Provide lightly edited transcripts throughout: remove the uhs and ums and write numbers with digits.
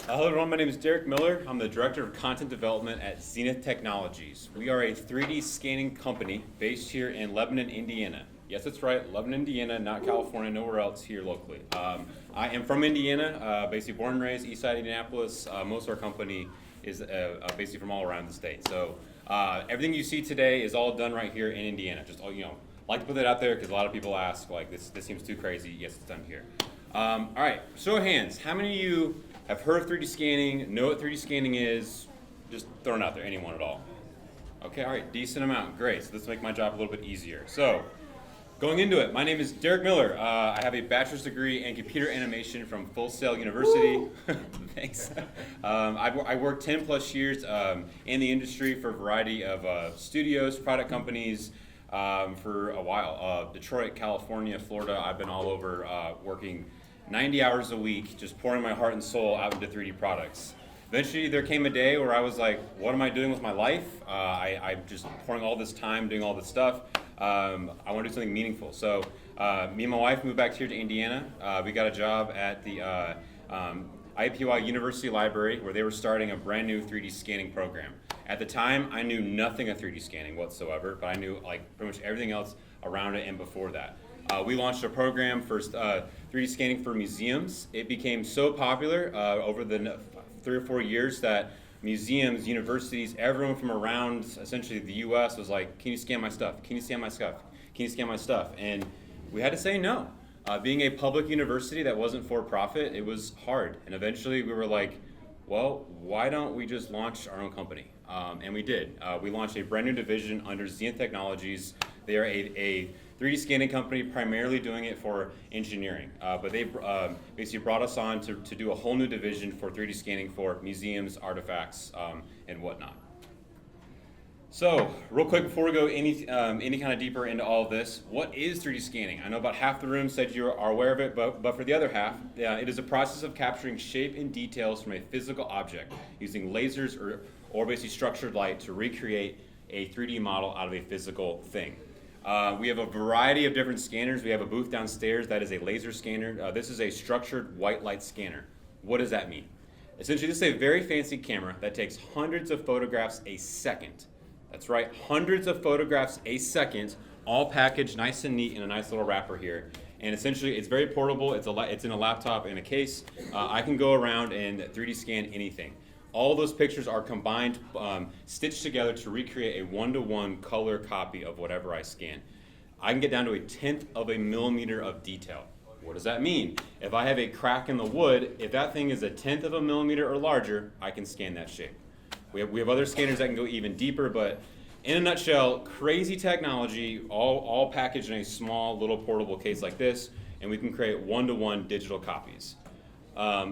Hello everyone, my name is Derek Miller. I'm the Director of Content Development at ZNYTH Technologies. We are a 3D scanning company based here in Lebanon, Indiana. Yes, that's right, Lebanon, Indiana, not California, nowhere else here locally. I am from Indiana, basically born and raised, east side of Indianapolis. Most of our company is basically from all around the state. So everything you see today is all done right here in Indiana. Just like to put that out there because a lot of people ask, like, this seems too crazy. Yes, it's done here. All right, show of hands. How many of you have heard of 3D scanning, know what 3D scanning is? Just throwing it out there, anyone at all. Okay, all right, decent amount, great. So this will make my job a little bit easier. So, going into it, my name is Derek Miller. I have a bachelor's degree in computer animation from Full Sail University. Thanks. I worked 10 plus years in the industry for a variety of studios, product companies for a while. Detroit, California, Florida, I've been all over working 90 hours a week, just pouring my heart and soul out into 3D products. Eventually, there came a day where I was like, what am I doing with my life? I'm just pouring all this time, doing all this stuff. I want to do something meaningful. So me and my wife moved back here to Indiana. We got a job at the IPY University Library where they were starting a brand new 3D scanning program. At the time, I knew nothing of 3D scanning whatsoever, but I knew like pretty much everything else around it and before that. We launched a program for 3D scanning for museums. It became so popular over the 3 or 4 years that museums, universities, everyone from around essentially the US was like, can you scan my stuff? Can you scan my stuff? Can you scan my stuff? And we had to say no. Being a public university that wasn't for profit, it was hard. And eventually we were like, well, why don't we just launch our own company? And we did. We launched a brand new division under ZNYTH Technologies. They are a 3D scanning company, primarily doing it for engineering. But they basically brought us on to do a whole new division for 3D scanning for museums, artifacts, and whatnot. So, real quick before we go any kind of deeper into all of this, what is 3D scanning? I know about half the room said you are aware of it, but for the other half, it is a process of capturing shape and details from a physical object using lasers or basically structured light to recreate a 3D model out of a physical thing. We have a variety of different scanners. We have a booth downstairs that is a laser scanner. This is a structured white light scanner. What does that mean? Essentially, this is a very fancy camera that takes hundreds of photographs a second. That's right, hundreds of photographs a second, all packaged nice and neat in a nice little wrapper here. And essentially, it's very portable. It's in a laptop in a case. I can go around and 3D scan anything. All those pictures are combined, stitched together to recreate a one-to-one color copy of whatever I scan. I can get down to 1/10 of a millimeter of detail. What does that mean? If I have a crack in the wood, if that thing is 1/10 of a millimeter or larger, I can scan that shape. We have other scanners that can go even deeper, but in a nutshell, crazy technology, all packaged in a small little portable case like this, and we can create one-to-one digital copies.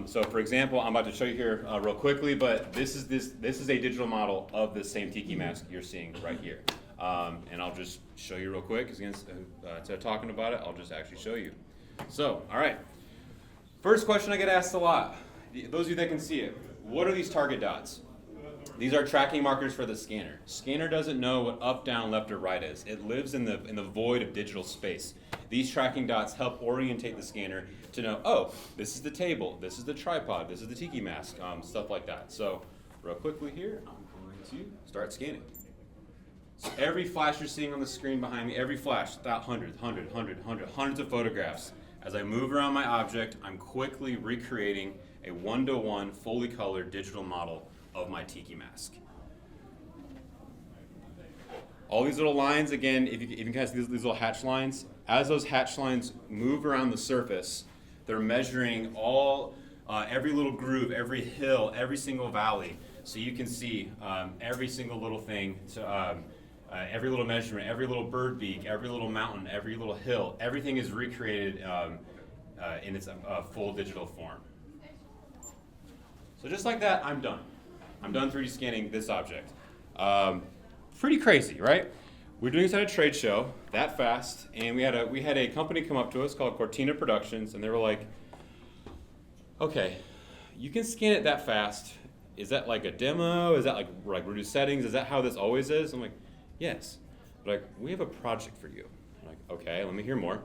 So for example, I'm about to show you here real quickly, but this is a digital model of the same tiki mask you're seeing right here. And I'll just show you real quick, because instead of talking about it, I'll just actually show you. So, all right. First question I get asked a lot, those of you that can see it, what are these target dots? These are tracking markers for the scanner. Scanner doesn't know what up, down, left, or right is. It lives in the void of digital space. These tracking dots help orientate the scanner to know, oh, this is the table, this is the tripod, this is the tiki mask, stuff like that. So, real quickly here, I'm going to start scanning. So every flash you're seeing on the screen behind me, every flash, hundreds of photographs. As I move around my object, I'm quickly recreating a one-to-one, fully colored digital model of my tiki mask. All these little lines, again, if you can kind of see these little hatch lines, as those hatch lines move around the surface, they're measuring every little groove, every hill, every single valley. So you can see every single little thing, every little measurement, every little bird beak, every little mountain, every little hill. Everything is recreated in its full digital form. So just like that, I'm done. I'm done 3D scanning this object. Pretty crazy, right? We're doing this at a trade show that fast, and we had a company come up to us called Cortina Productions, and they were like, okay, you can scan it that fast. Is that like a demo? Is that like reduced settings? Is that how this always is? I'm like, yes. They're like, we have a project for you. I'm like, okay, let me hear more.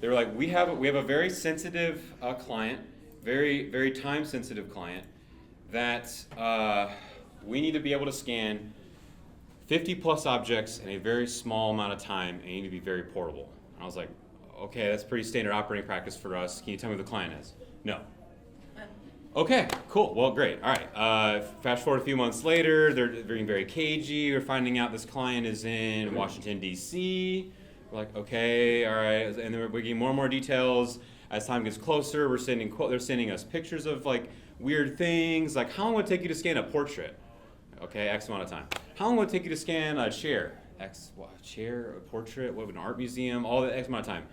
They were like, we have a very sensitive client, very, very time sensitive client. that we need to be able to scan 50 plus objects in a very small amount of time, and you need to be very portable. And I was like, okay, that's pretty standard operating practice for us. Can you tell me who the client is? No. Okay, cool. Well, great. All right. Fast forward a few months later, they're being very cagey. We're finding out this client is in Washington, D.C. We're like, okay, all right. And then we're getting more and more details. As time gets closer, they're sending us pictures of like weird things. Like, how long would it take you to scan a portrait? Okay, X amount of time. How long would it take you to scan a chair? Chair, a portrait, an art museum, all that X amount of time.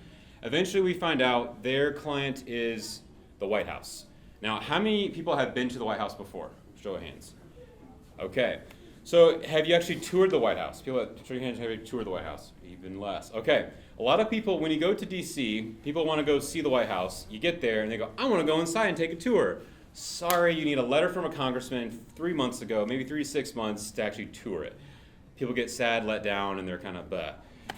Eventually, we find out their client is the White House. Now, how many people have been to the White House before? Show of hands. Okay. So, have you actually toured the White House? People, show your hands, have you toured the White House? Even less. Okay. A lot of people, when you go to D.C., people want to go see the White House. You get there, and they go, I want to go inside and take a tour. Sorry, you need a letter from a congressman 3 months ago, maybe 3 to 6 months, to actually tour it. People get sad, let down, and they're kind of bleh.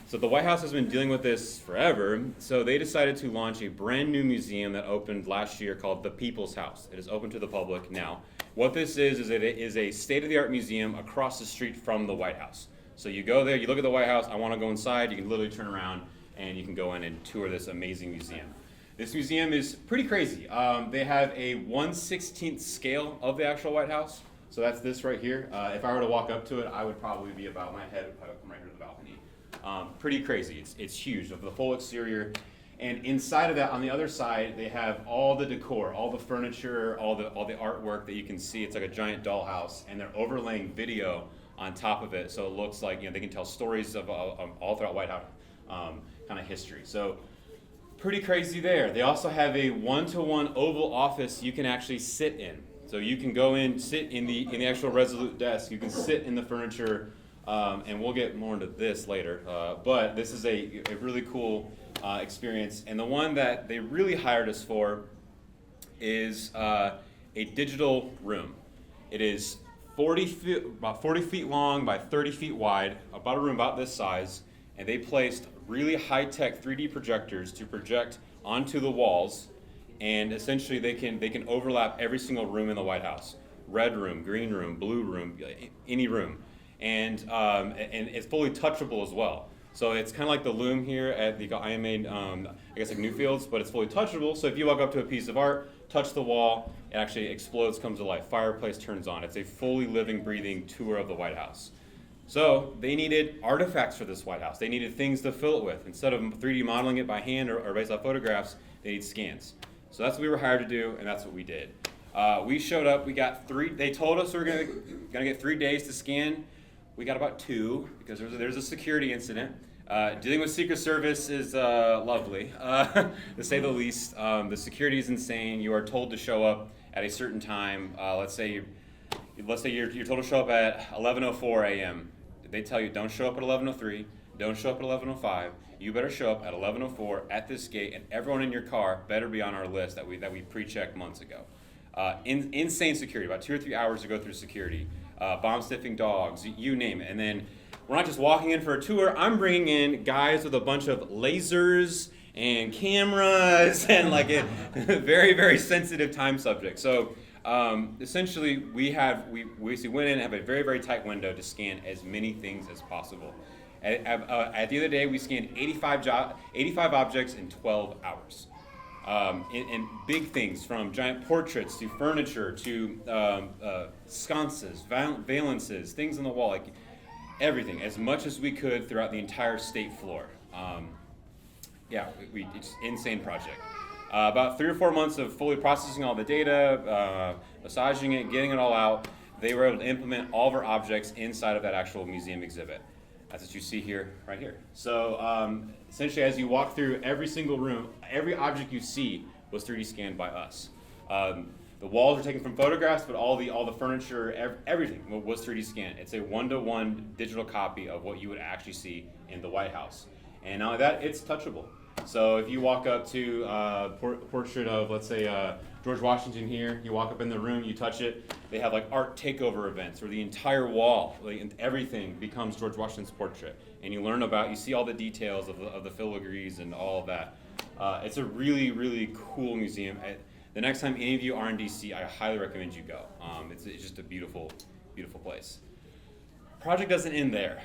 So the White House has been dealing with this forever, so they decided to launch a brand new museum that opened last year called the People's House. It is open to the public now. What this is it is a state-of-the-art museum across the street from the White House. So you go there, you look at the White House, I want to go inside, you can literally turn around and you can go in and tour this amazing museum. This museum is pretty crazy. They have a 1/16th scale of the actual White House, so that's this right here. If I were to walk up to it, I would probably be about, my head would probably come right here to the balcony. Pretty crazy. It's huge, of the full exterior. And inside of that, on the other side, they have all the decor, all the furniture, all the artwork that you can see. It's like a giant dollhouse, and they're overlaying video on top of it, so it looks like, you know, they can tell stories of all throughout White House kind of history. So pretty crazy there. They also have a one-to-one oval office you can actually sit in. So you can go in, sit in the actual Resolute desk. You can sit in the furniture. And we'll get more into this later, but this is a really cool experience. And the one that they really hired us for is a digital room. It is about 40 feet long by 30 feet wide, about a room about this size, and they placed really high-tech 3D projectors to project onto the walls, and essentially they can overlap every single room in the White House. Red room, green room, blue room, any room. And it's fully touchable as well. So it's kind of like the loom here at the IMA, I guess like Newfields, but it's fully touchable. So if you walk up to a piece of art, touch the wall, it actually explodes, comes to life. Fireplace turns on. It's a fully living, breathing tour of the White House. So they needed artifacts for this White House. They needed things to fill it with. Instead of 3D modeling it by hand or based off photographs, they need scans. So that's what we were hired to do, and that's what we did. We showed up. We got they told us we were gonna get 3 days to scan. We got about 2 because there's a security incident. Dealing with Secret Service is lovely, to say the least. The security is insane. You are told to show up at a certain time. Let's say you're told to show up at 11:04 a.m. They tell you don't show up at 11:03, don't show up at 11:05. You better show up at 11:04 at this gate, and everyone in your car better be on our list that we pre-checked months ago. Insane security. About 2 or 3 hours to go through security. Bomb-sniffing dogs, you name it. And then we're not just walking in for a tour. I'm bringing in guys with a bunch of lasers and cameras and like a very, very sensitive time subject. So essentially, we basically went in and have a very, very tight window to scan as many things as possible. At the end of the day, we scanned 85 objects in 12 hours. And big things from giant portraits to furniture to sconces, valances, things on the wall, like everything, as much as we could throughout the entire state floor. It's an insane project. About 3 or 4 months of fully processing all the data, massaging it, getting it all out, they were able to implement all of our objects inside of that actual museum exhibit. That's what you see here, right here. So essentially, as you walk through every single room, every object you see was 3D scanned by us. The walls are taken from photographs, but all the furniture, everything was 3D scanned. It's a 1-to-1 digital copy of what you would actually see in the White House. And not only that, it's touchable. So if you walk up to a portrait of, let's say, George Washington here, you walk up in the room, you touch it, they have like art takeover events where the entire wall, like everything becomes George Washington's portrait. And you see all the details of the filigrees and all of that. It's a really, really cool museum. the next time any of you are in DC, I highly recommend you go. It's just a beautiful, beautiful place. Project doesn't end there.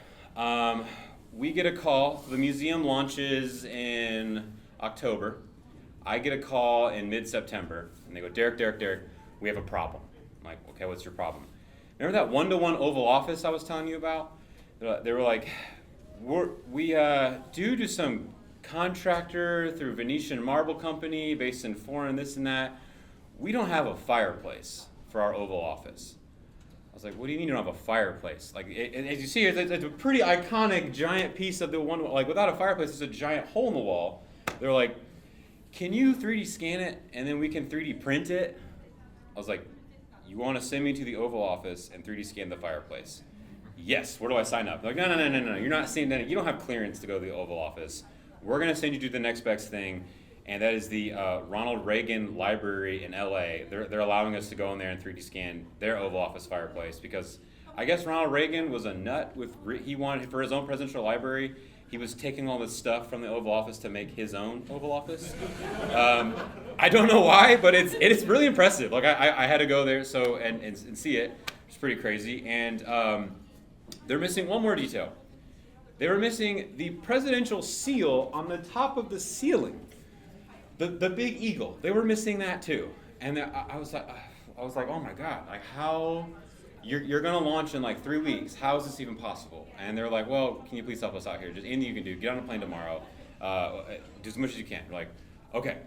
We get a call. The museum launches in October. I get a call in mid-September, and they go, Derek, we have a problem. I'm like, okay, what's your problem? Remember that one-to-one Oval Office I was telling you about? They were like, due to some contractor through Venetian Marble Company based in foreign this and that, we don't have a fireplace for our Oval Office. I was like, what do you mean you don't have a fireplace? Like, as you see, it's a pretty iconic giant piece of the one, like without a fireplace, there's a giant hole in the wall. They're like, can you 3D scan it and then we can 3D print it? I was like, you want to send me to the Oval Office and 3D scan the fireplace? Yes, where do I sign up? They're like, no, you're not seeing that. You don't have clearance to go to the Oval Office. We're going to send you to the next best thing, and that is the Ronald Reagan Library in LA. They're allowing us to go in there and 3D scan their Oval Office fireplace because I guess Ronald Reagan was a nut he wanted for his own presidential library. He was taking all this stuff from the Oval Office to make his own Oval Office. I don't know why, but it's really impressive. Like I had to go there and see it. It's pretty crazy. And they're missing one more detail. They were missing the presidential seal on the top of the ceiling. The big eagle. They were missing that too. And I was like, oh my God, like how you're gonna launch in like 3 weeks. How is this even possible? And they're like, well, can you please help us out here? Just anything you can do. Get on a plane tomorrow. Do as much as you can. We're like, okay.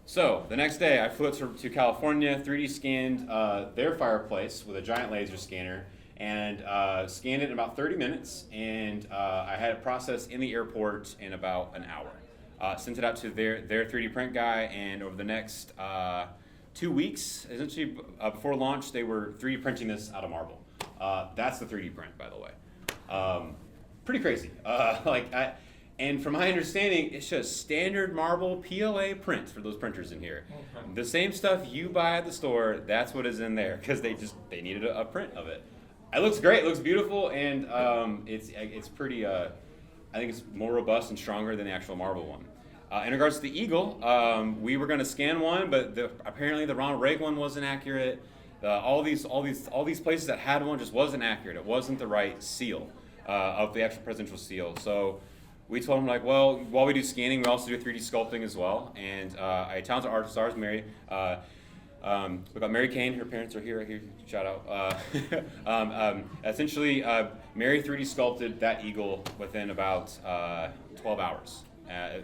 So the next day, I flew up to California, 3D scanned their fireplace with a giant laser scanner, and scanned it in about 30 minutes. And I had it processed in the airport in about an hour. Sent it out to their 3D print guy, and over the next 2 weeks, essentially before launch, they were 3D printing this out of marble. That's the 3D print, by the way. Pretty crazy. And from my understanding, it's just standard marble PLA print for those printers in here. The same stuff you buy at the store, that's what is in there, because they needed a print of it. It looks great, it looks beautiful, and it's pretty, I think it's more robust and stronger than the actual marble one. In regards to the eagle, we were going to scan one, but apparently the Ronald Reagan one wasn't accurate. All these places that had one just wasn't accurate. It wasn't the right seal of the actual presidential seal. So we told them, like, well, while we do scanning, we also do 3D sculpting as well. And a talented artist of ours, Mary, we got Mary Kane. Her parents are here. Right here. Shout out. Essentially, Mary 3D sculpted that eagle within about 12 hours.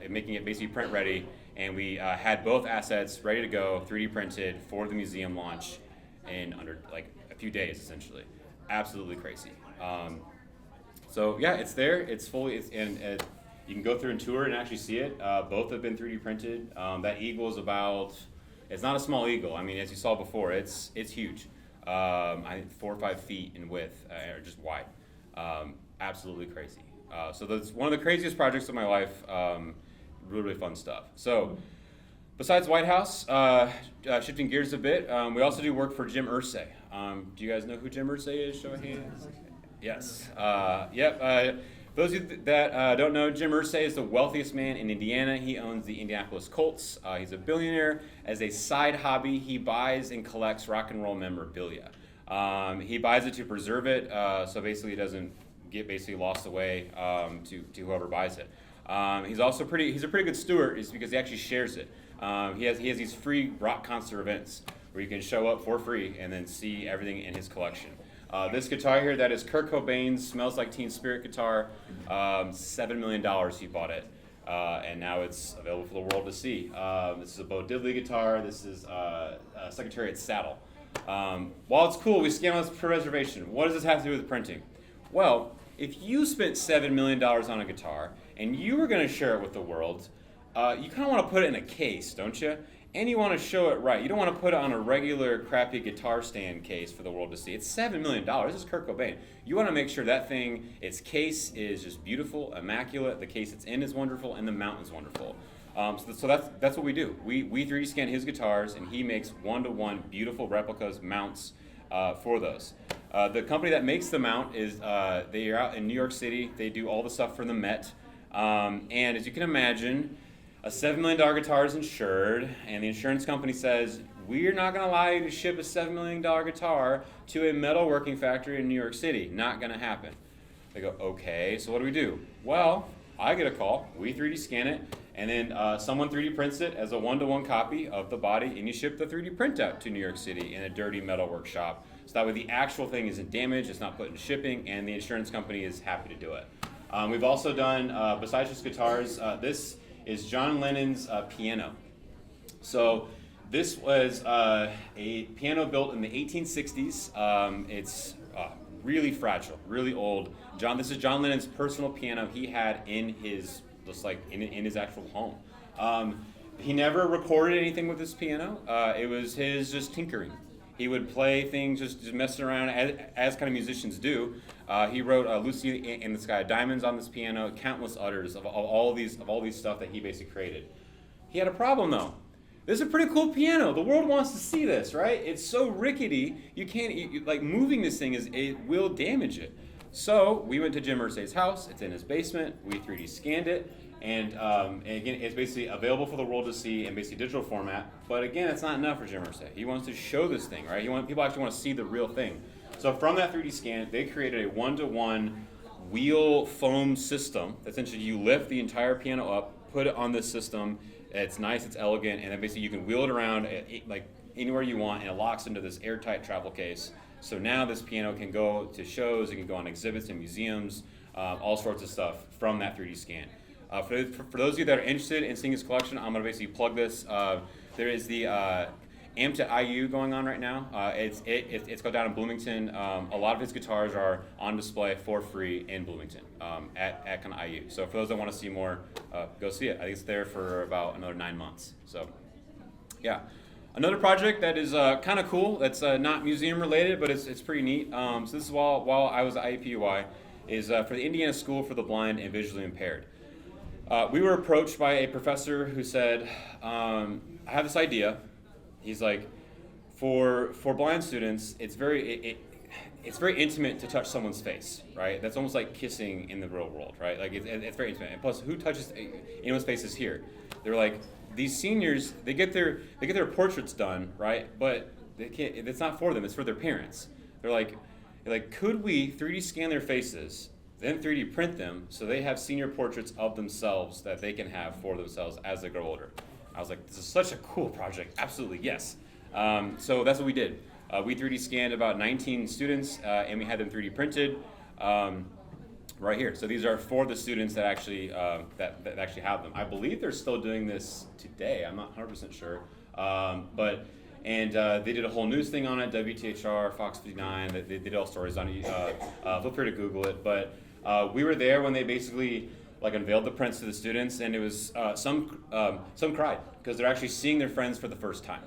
Making it basically print ready, and we had both assets ready to go, 3D printed for the museum launch in under like a few days, essentially. Absolutely crazy. So yeah, it's there. It's fully, and you can go through and tour and actually see it. Both have been 3D printed. That eagle is it's not a small eagle. I mean, as you saw before, it's huge. I think 4 or 5 feet in width, or just wide. Absolutely crazy. So that's one of the craziest projects of my life. Really, really fun stuff. So besides White House, shifting gears a bit, we also do work for Jim Irsay. Do you guys know who Jim Irsay is? Show of hands. Yes. Yep. Those of you that don't know, Jim Irsay is the wealthiest man in Indiana. He owns the Indianapolis Colts. He's a billionaire. As a side hobby, he buys and collects rock and roll memorabilia. He buys it to preserve it, so basically it doesn't get lost away to whoever buys it. He's a pretty good steward, is because he actually shares it. He has these free rock concert events where you can show up for free and then see everything in his collection. This guitar here, that is Kurt Cobain's Smells Like Teen Spirit guitar. $7 million he bought it, and now it's available for the world to see. This is a Bo Diddley guitar. This is a Secretariat saddle. While it's cool, we scan on this for reservation. What does this have to do with printing? Well, if you spent $7 million on a guitar and you were going to share it with the world, you kind of want to put it in a case, don't you? And you want to show it right. You don't want to put it on a regular crappy guitar stand case for the world to see. It's $7 million. This is Kurt Cobain. You want to make sure that thing, its case is just beautiful, immaculate, the case it's in is wonderful, and the mount is wonderful. So that's what we do. We 3D scan his guitars, and he makes one-to-one beautiful replicas, mounts for those. The company that makes the mount is they are out in New York City. They do all the stuff for the Met. And as you can imagine, a $7 million guitar is insured, and the insurance company says, we're not going to allow you to ship a $7 million guitar to a metalworking factory in New York City. Not going to happen. They go, okay, so what do? Well, I get a call, we 3D scan it, and then someone 3D prints it as a one-to-one copy of the body, and you ship the 3D printout to New York City in a dirty metal workshop. So that way the actual thing isn't damaged, it's not put in shipping, and the insurance company is happy to do it. We've also done, besides just guitars, this is John Lennon's piano. So this was a piano built in the 1860s. It's really fragile, really old. This is John Lennon's personal piano he had in his, in his actual home. He never recorded anything with this piano. It was his just tinkering. He would play things, just messing around, as kind of musicians do. He wrote "Lucy in the Sky of Diamonds" on this piano, countless others of all these stuff that he basically created. He had a problem though. This is a pretty cool piano. The world wants to see this, right? It's so rickety, you can't, like moving this thing it will damage it. So we went to Jim Irsay's house. It's in his basement. We 3D scanned it, and again, it's basically available for the world to see in basically digital format. But again, it's not enough for Jim Irsay. He wants to show this thing, right? People actually want to see the real thing. So from that 3D scan, they created a one-to-one wheel foam system. Essentially, you lift the entire piano up, put it on this system. It's nice, it's elegant, and then basically you can wheel it around like anywhere you want, and it locks into this airtight travel case. So now this piano can go to shows, it can go on exhibits in museums, all sorts of stuff from that 3D scan. For those of you that are interested in seeing his collection, I'm going to basically plug this. There is the Amp to IU going on right now. It's go down in Bloomington. A lot of his guitars are on display for free in Bloomington at kind of IU. So for those that want to see more, go see it. I think it's there for about another 9 months. So yeah. Another project that is kind of cool, that's not museum related, but it's pretty neat. So this is while I was at IUPUI, is for the Indiana School for the Blind and Visually Impaired. We were approached by a professor who said, I have this idea. He's like, for blind students, it's very intimate to touch someone's face, right? That's almost like kissing in the real world, right? Like it's very intimate. And plus, who touches anyone's faces here? They're like, these seniors, they get their portraits done, right? But they can't. It's not for them. It's for their parents. They're like, could we 3D scan their faces, then 3D print them so they have senior portraits of themselves that they can have for themselves as they grow older? I was like, this is such a cool project. Absolutely, yes. So that's what we did. We 3D scanned about 19 students, and we had them 3D printed right here. So these are for the students that actually that actually have them. I believe they're still doing this today. I'm not 100% sure. They did a whole news thing on it, WTHR, Fox 59. They did all stories on it. Feel free to Google it. But we were there when they basically unveiled the prints to the students, and it was some cried because they're actually seeing their friends for the first time.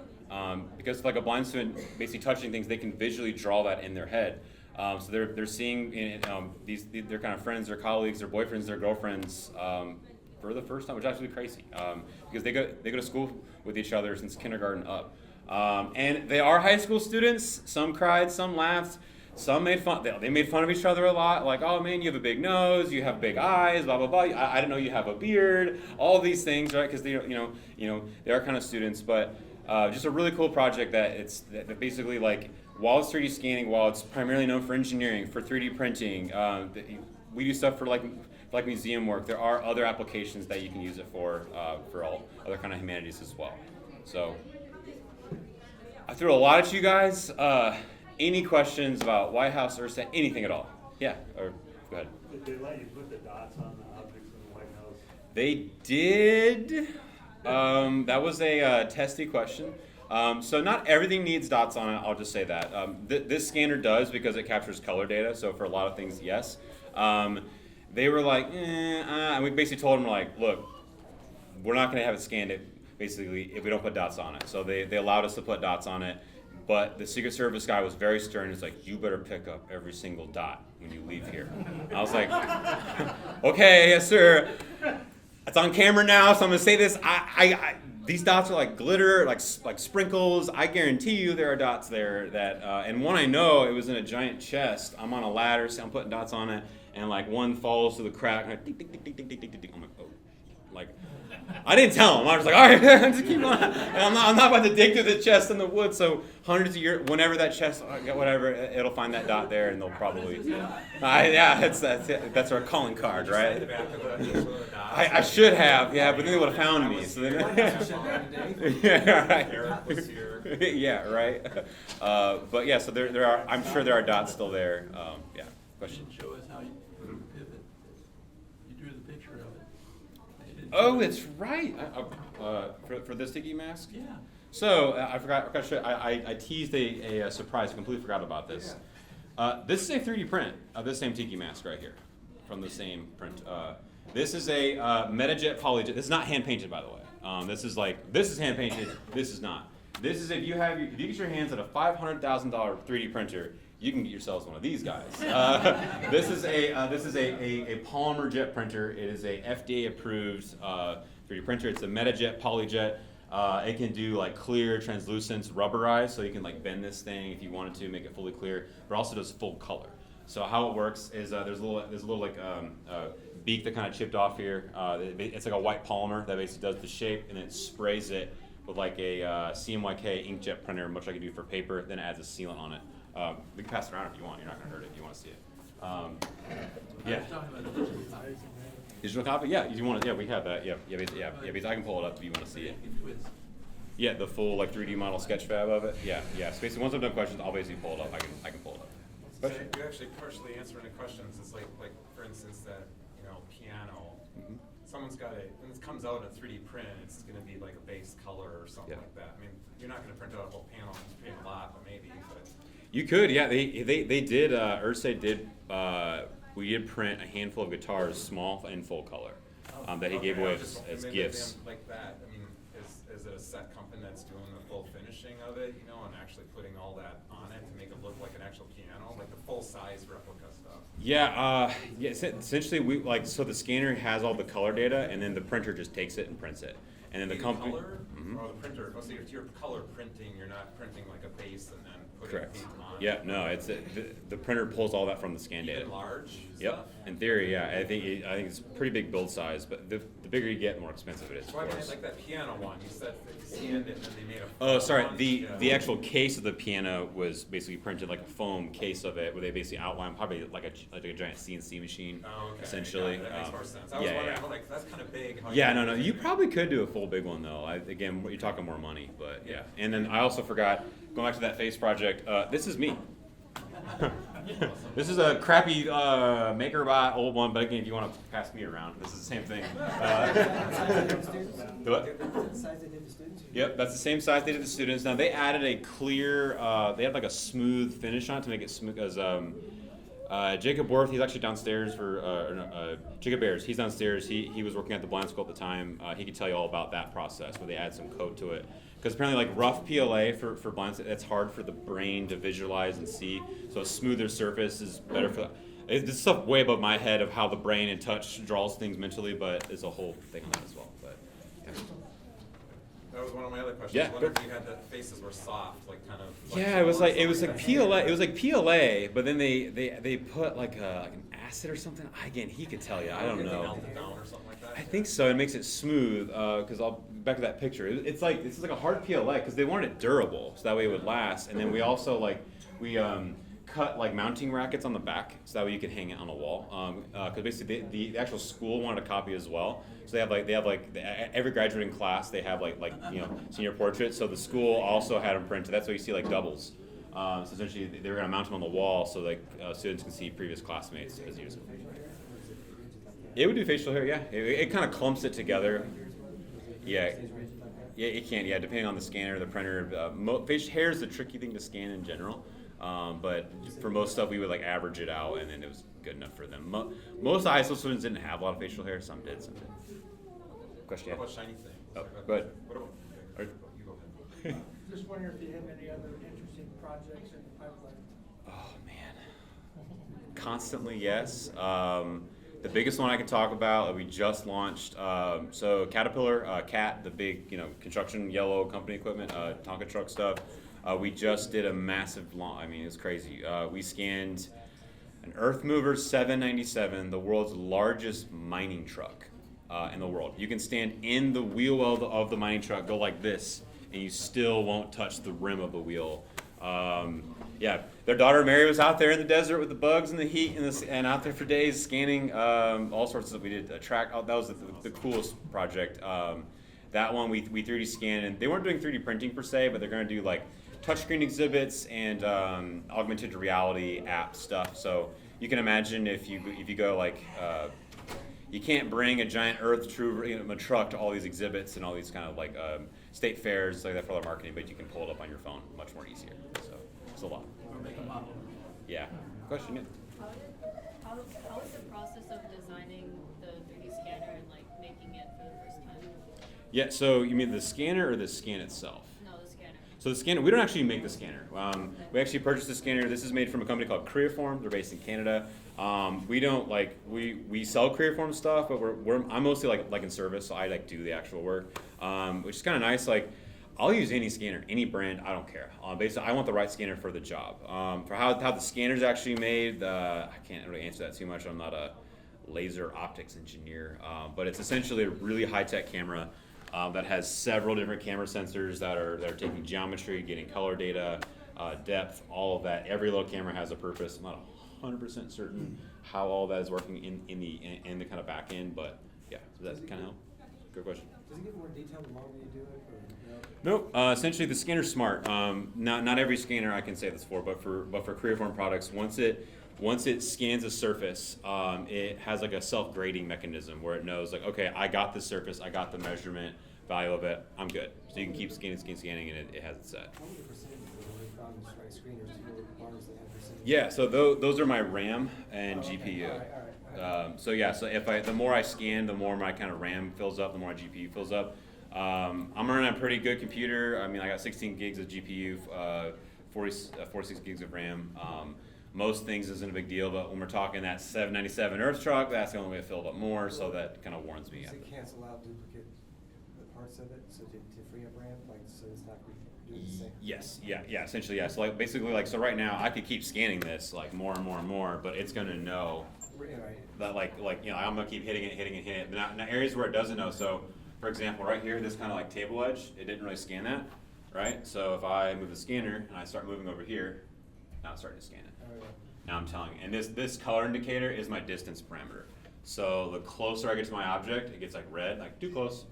Because like a blind student basically touching things, they can visually draw that in their head. So they're seeing their kind of friends, their colleagues, their boyfriends, their girlfriends for the first time, which is actually crazy because they go to school with each other since kindergarten up. And they are high school students. Some cried, some laughed. Some made fun. They made fun of each other a lot. Like, oh man, you have a big nose, you have big eyes, blah blah blah. I didn't know you have a beard. All these things, right? Because they are kind of students. But just a really cool project that basically while it's 3D scanning, while it's primarily known for engineering, for 3D printing, we do stuff for like museum work. There are other applications that you can use it for all other kind of humanities as well. So I threw a lot at you guys. Any questions about White House or anything at all? Yeah, or go ahead. Did they let you put the dots on the objects in the White House? They did. That was a testy question. So not everything needs dots on it, I'll just say that. This scanner does because it captures color data, so for a lot of things, yes. They were like, and we basically told them, look, we're not going to have it scanned basically if we don't put dots on it. So they allowed us to put dots on it. But the Secret Service guy was very stern. He's like, you better pick up every single dot when you leave here. I was like, okay, yes, sir. It's on camera now, so I'm going to say this. These dots are like glitter, like sprinkles. I guarantee you there are dots there that, and one I know, it was in a giant chest. I'm on a ladder, so I'm putting dots on it, and one falls to the crack, and I'm like, oh. I didn't tell him. I was like, all right, just keep on. And I'm not about to dig through the chest in the wood. So hundreds of years, whenever that chest, whatever, it'll find that dot there, and they'll probably. Yeah, that's our calling card, right? I should have, yeah, but then they would have found me. So then, yeah, right. Yeah, right. But yeah, so there are. I'm sure there are dots still there. Yeah. Question. Show us how you pivot. You drew the picture of it. Oh, it's right. For this tiki mask. Yeah. So I forgot to show. I teased a surprise. I completely forgot about this. This is a 3D print of this same tiki mask right here, from the same print. This is a Metajet Polyjet. This is not hand painted, by the way. This is hand painted. This is not. This is if you get your hands on a $500,000 3D printer, you can get yourselves one of these guys. This is a polymer jet printer. It is a FDA approved 3D printer. It's a Metajet Polyjet. It can do like clear, translucent, rubberized, so you can like bend this thing if you wanted to, make it fully clear. But also does full color. So how it works is there's a little like beak that kind of chipped off here. It's like a white polymer that basically does the shape, and it sprays it with like a ZNYTH inkjet printer, much like you do for paper. Then it adds a sealant on it. We can pass it around if you want. You're not going to hurt it if you want to see it. Yeah. Digital copy? Yeah. You want? Yeah, we have that. Yeah. Because I can pull it up if you want to see it. Yeah, the full like 3D model sketch fab of it. Yeah. So basically, once I'm done questions, I'll basically pull it up. I can pull it up. So you actually partially answering the questions. It's like for instance that piano. Mm-hmm. Someone's got when it comes out in a 3D print, it's going to be like a base color or something like that. I mean, you're not going to print out a whole panel and paint a lot, but maybe. But You could, yeah. They did. Ursay did. We did print a handful of guitars, small and full color, that he gave away as gifts. Like that. I mean, is it a set company that's doing the full finishing of it, and actually putting all that on it to make it look like an actual piano, like the full size replica stuff? Yeah. Essentially, so the scanner has all the color data, and then the printer just takes it and prints it, and then the company. Color? Or the printer. So if you're color printing, you're not printing like a base and then putting Correct. paint on. Yeah, no, the printer pulls all that from the scan data. Even large Yep. stuff? In theory, yeah. I think it's pretty big build size, but the bigger you get, the more expensive it is. Of So I mean, course. like that piano one, you said that you scanned it and then they made a. Oh, sorry. font, The actual case of the piano was basically printed like a foam case of it, where they basically outlined probably like a giant CNC machine, Oh, okay. essentially. Got it. That makes more sense. I was yeah, wondering, yeah. I'm like, that's kind of big. How Yeah, no. You probably could do a full big one though. Again, you're talking more money, but yeah. And then I also forgot, going back to that face project. This is me. This is a crappy MakerBot old one, but again, if you want to pass me around, this is the same thing. Yep, that's the same size they did the students. Now they added a clear, they had like a smooth finish on it to make it smooth. As Jacob Worth, he's actually downstairs for Jacob Bears. He's downstairs. He was working at the blind school at the time. He could tell you all about that process where they add some coat to it. Because apparently, like rough PLA for blinds, that's hard for the brain to visualize and see. So a smoother surface is better for. This stuff way above my head of how the brain and touch draws things mentally, but there's a whole thing on that as well. But yeah. That was one of my other questions. Yeah, I wonder good. if you had the faces were soft, like kind of. Yeah, it was like PLA. It was like PLA, but then they put like an acid or something. Again, he could tell you. I don't know. Melted down or something like that. I think so. It makes it smooth because I'll back to that picture. It's like this is like a hard PLA because they wanted it durable, so that way it would last. And then we also cut like mounting rackets on the back, so that way you could hang it on a wall. Because basically the actual school wanted a copy as well. So they have every graduating class they have like senior portraits. So the school also had them printed. That's why you see like doubles. So essentially they were gonna mount them on the wall so like students can see previous classmates as usual. It would do facial hair, yeah. It kind of clumps it together. Yeah, it can. Yeah, depending on the scanner, the printer. Facial hair is a tricky thing to scan in general, but for most stuff, we would like average it out, and then it was good enough for them. Most high school students didn't have a lot of facial hair. Some did, some didn't. Question? What about shiny things? Oh, go ahead. What about? Are- You go ahead. Just wondering if you have any other interesting projects in the pipeline. Oh man, constantly yes. The biggest one I can talk about, we just launched. So Caterpillar, Cat, the big construction yellow company equipment, Tonka truck stuff. We just did a massive launch. I mean, it's crazy. We scanned an Earth Mover 797, the world's largest mining truck. in the world. You can stand in the wheel well of the mining truck, go like this, and you still won't touch the rim of the wheel. Yeah, their daughter Mary was out there in the desert with the bugs and the heat and out there for days scanning all sorts of stuff. We did a track. That was the coolest project. That one we 3D scanned, and they weren't doing 3D printing per se, but they're going to do like touchscreen exhibits and augmented reality app stuff. So you can imagine if you go like you can't bring a giant Earth True a truck to all these exhibits and all these kind of like state fairs like that for all their marketing, but you can pull it up on your phone much more easier. So it's a lot. Or make a model. Yeah. Question? Yeah. How is the process of designing the 3D scanner and like making it for the first time? Yeah. So you mean the scanner or the scan itself? No, the scanner. So the scanner, we don't actually make the scanner. We actually purchased the scanner. This is made from a company called Creaform. They're based in Canada. We don't like we sell Creaform stuff, but I'm mostly like in service, so I like do the actual work, which is kind of nice. Like I'll use any scanner, any brand, I don't care. Basically, I want the right scanner for the job. For how the scanner's actually made, I can't really answer that too much. I'm not a laser optics engineer, but it's essentially a really high-tech camera that has several different camera sensors that are taking geometry, getting color data, depth, all of that. Every little camera has a purpose. I'm not 100% certain how all that is working in the kind of back end, but yeah, does that kind of help? Good question. Does it give more detail the longer you do it, or Nope. Essentially, the scanner's smart. Not every scanner I can say this for, but for Creaform products, once it scans a surface, it has like a self-grading mechanism where it knows like, okay, I got the surface, I got the measurement value of it, I'm good. So you can keep scanning, and it has it set. How many percentage of the from screeners to the bars that have percentage? Yeah. So those are my RAM and GPU. All right. So yeah, so the more I scan, the more my kind of RAM fills up, the more my GPU fills up. I'm running a pretty good computer. I mean, I got 16 gigs of GPU, 46 gigs of RAM. Most things isn't a big deal, but when we're talking that 797 Earth truck, that's the only way to fill it up more, so that kind of warns me. Does it cancel out duplicate the parts of it, so to free up RAM, like so it's not doing the same? Yes, yeah, essentially, yeah. So like basically, like so right now, I could keep scanning this like more and more and more, but it's gonna know Right. that like I'm gonna keep hitting it. Now areas where it doesn't know. So for example, right here, this kind of like table edge, it didn't really scan that, right? So if I move the scanner and I start moving over here, now it's starting to scan it. All right. Now I'm telling you, and this color indicator is my distance parameter. So the closer I get to my object, it gets like red, like too close.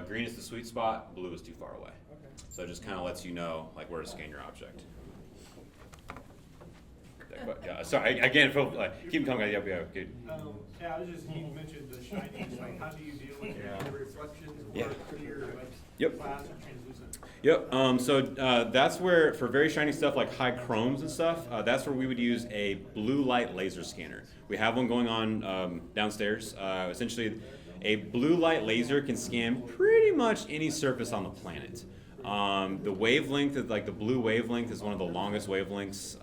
Green is the sweet spot, blue is too far away. Okay. So it just kind of lets you know like where to scan your object. Yeah, sorry, again, keep coming. Yeah, good. Yeah, I was just, you mentioned the shiny, like how do you deal with the reflections Yeah. or clear, like Yep. glass or translucent? Yep. So that's where, for very shiny stuff like high chromes and stuff, that's where we would use a blue light laser scanner. We have one going on downstairs. Essentially, a blue light laser can scan pretty much any surface on the planet. The wavelength, like the blue wavelength, is one of the longest wavelengths.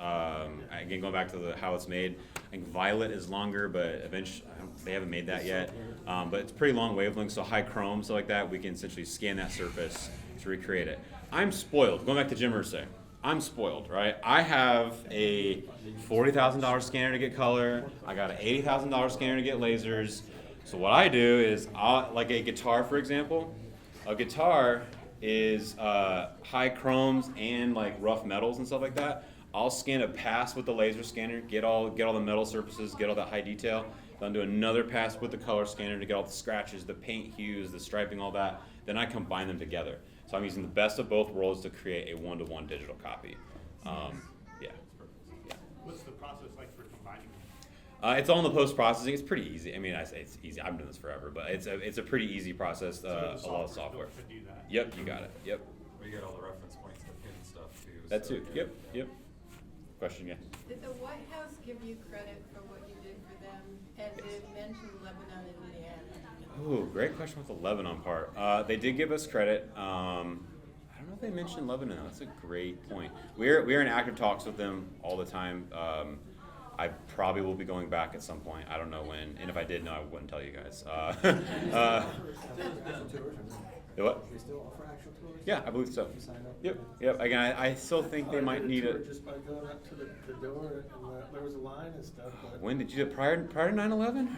Again, going back to how it's made, I think violet is longer, but eventually they haven't made that yet. But it's pretty long wavelength, so high chrome, so like that, we can essentially scan that surface to recreate it. I'm spoiled. Going back to Jim Irsay, I'm spoiled, right? I have a $40,000 scanner to get color. I got an $80,000 scanner to get lasers. So what I do is, like a guitar, for example, a guitar is high chromes and like rough metals and stuff like that. I'll scan a pass with the laser scanner, get all the metal surfaces, get all that high detail. Then do another pass with the color scanner to get all the scratches, the paint hues, the striping, all that. Then I combine them together. So I'm using the best of both worlds to create a one-to-one digital copy. Yeah. What's the process like for combining them? It's all in the post-processing. It's pretty easy. I mean, I say it's easy. I've been doing this forever, but it's a pretty easy process. So A lot of the software. built to do that. Yep, you got it. Yep. We get all the reference points to pin stuff too. That's so, it. yeah. Yep. Question, yeah. Did the White House give you credit for what you did for them? And did it mention Lebanon and Indiana? Oh, great question with the Lebanon part. They did give us credit. I don't know if they mentioned Lebanon. That's a great point. We're in active talks with them all the time. I probably will be going back at some point. I don't know when. And if I did know, I wouldn't tell you guys. Actual tours, The what? they still offer actual tours? Yeah, I believe so. You sign up? Yep. Again, I still think they might need it. Just by going up to the door and there was a line and stuff. But When did you do it? Prior to 9/11?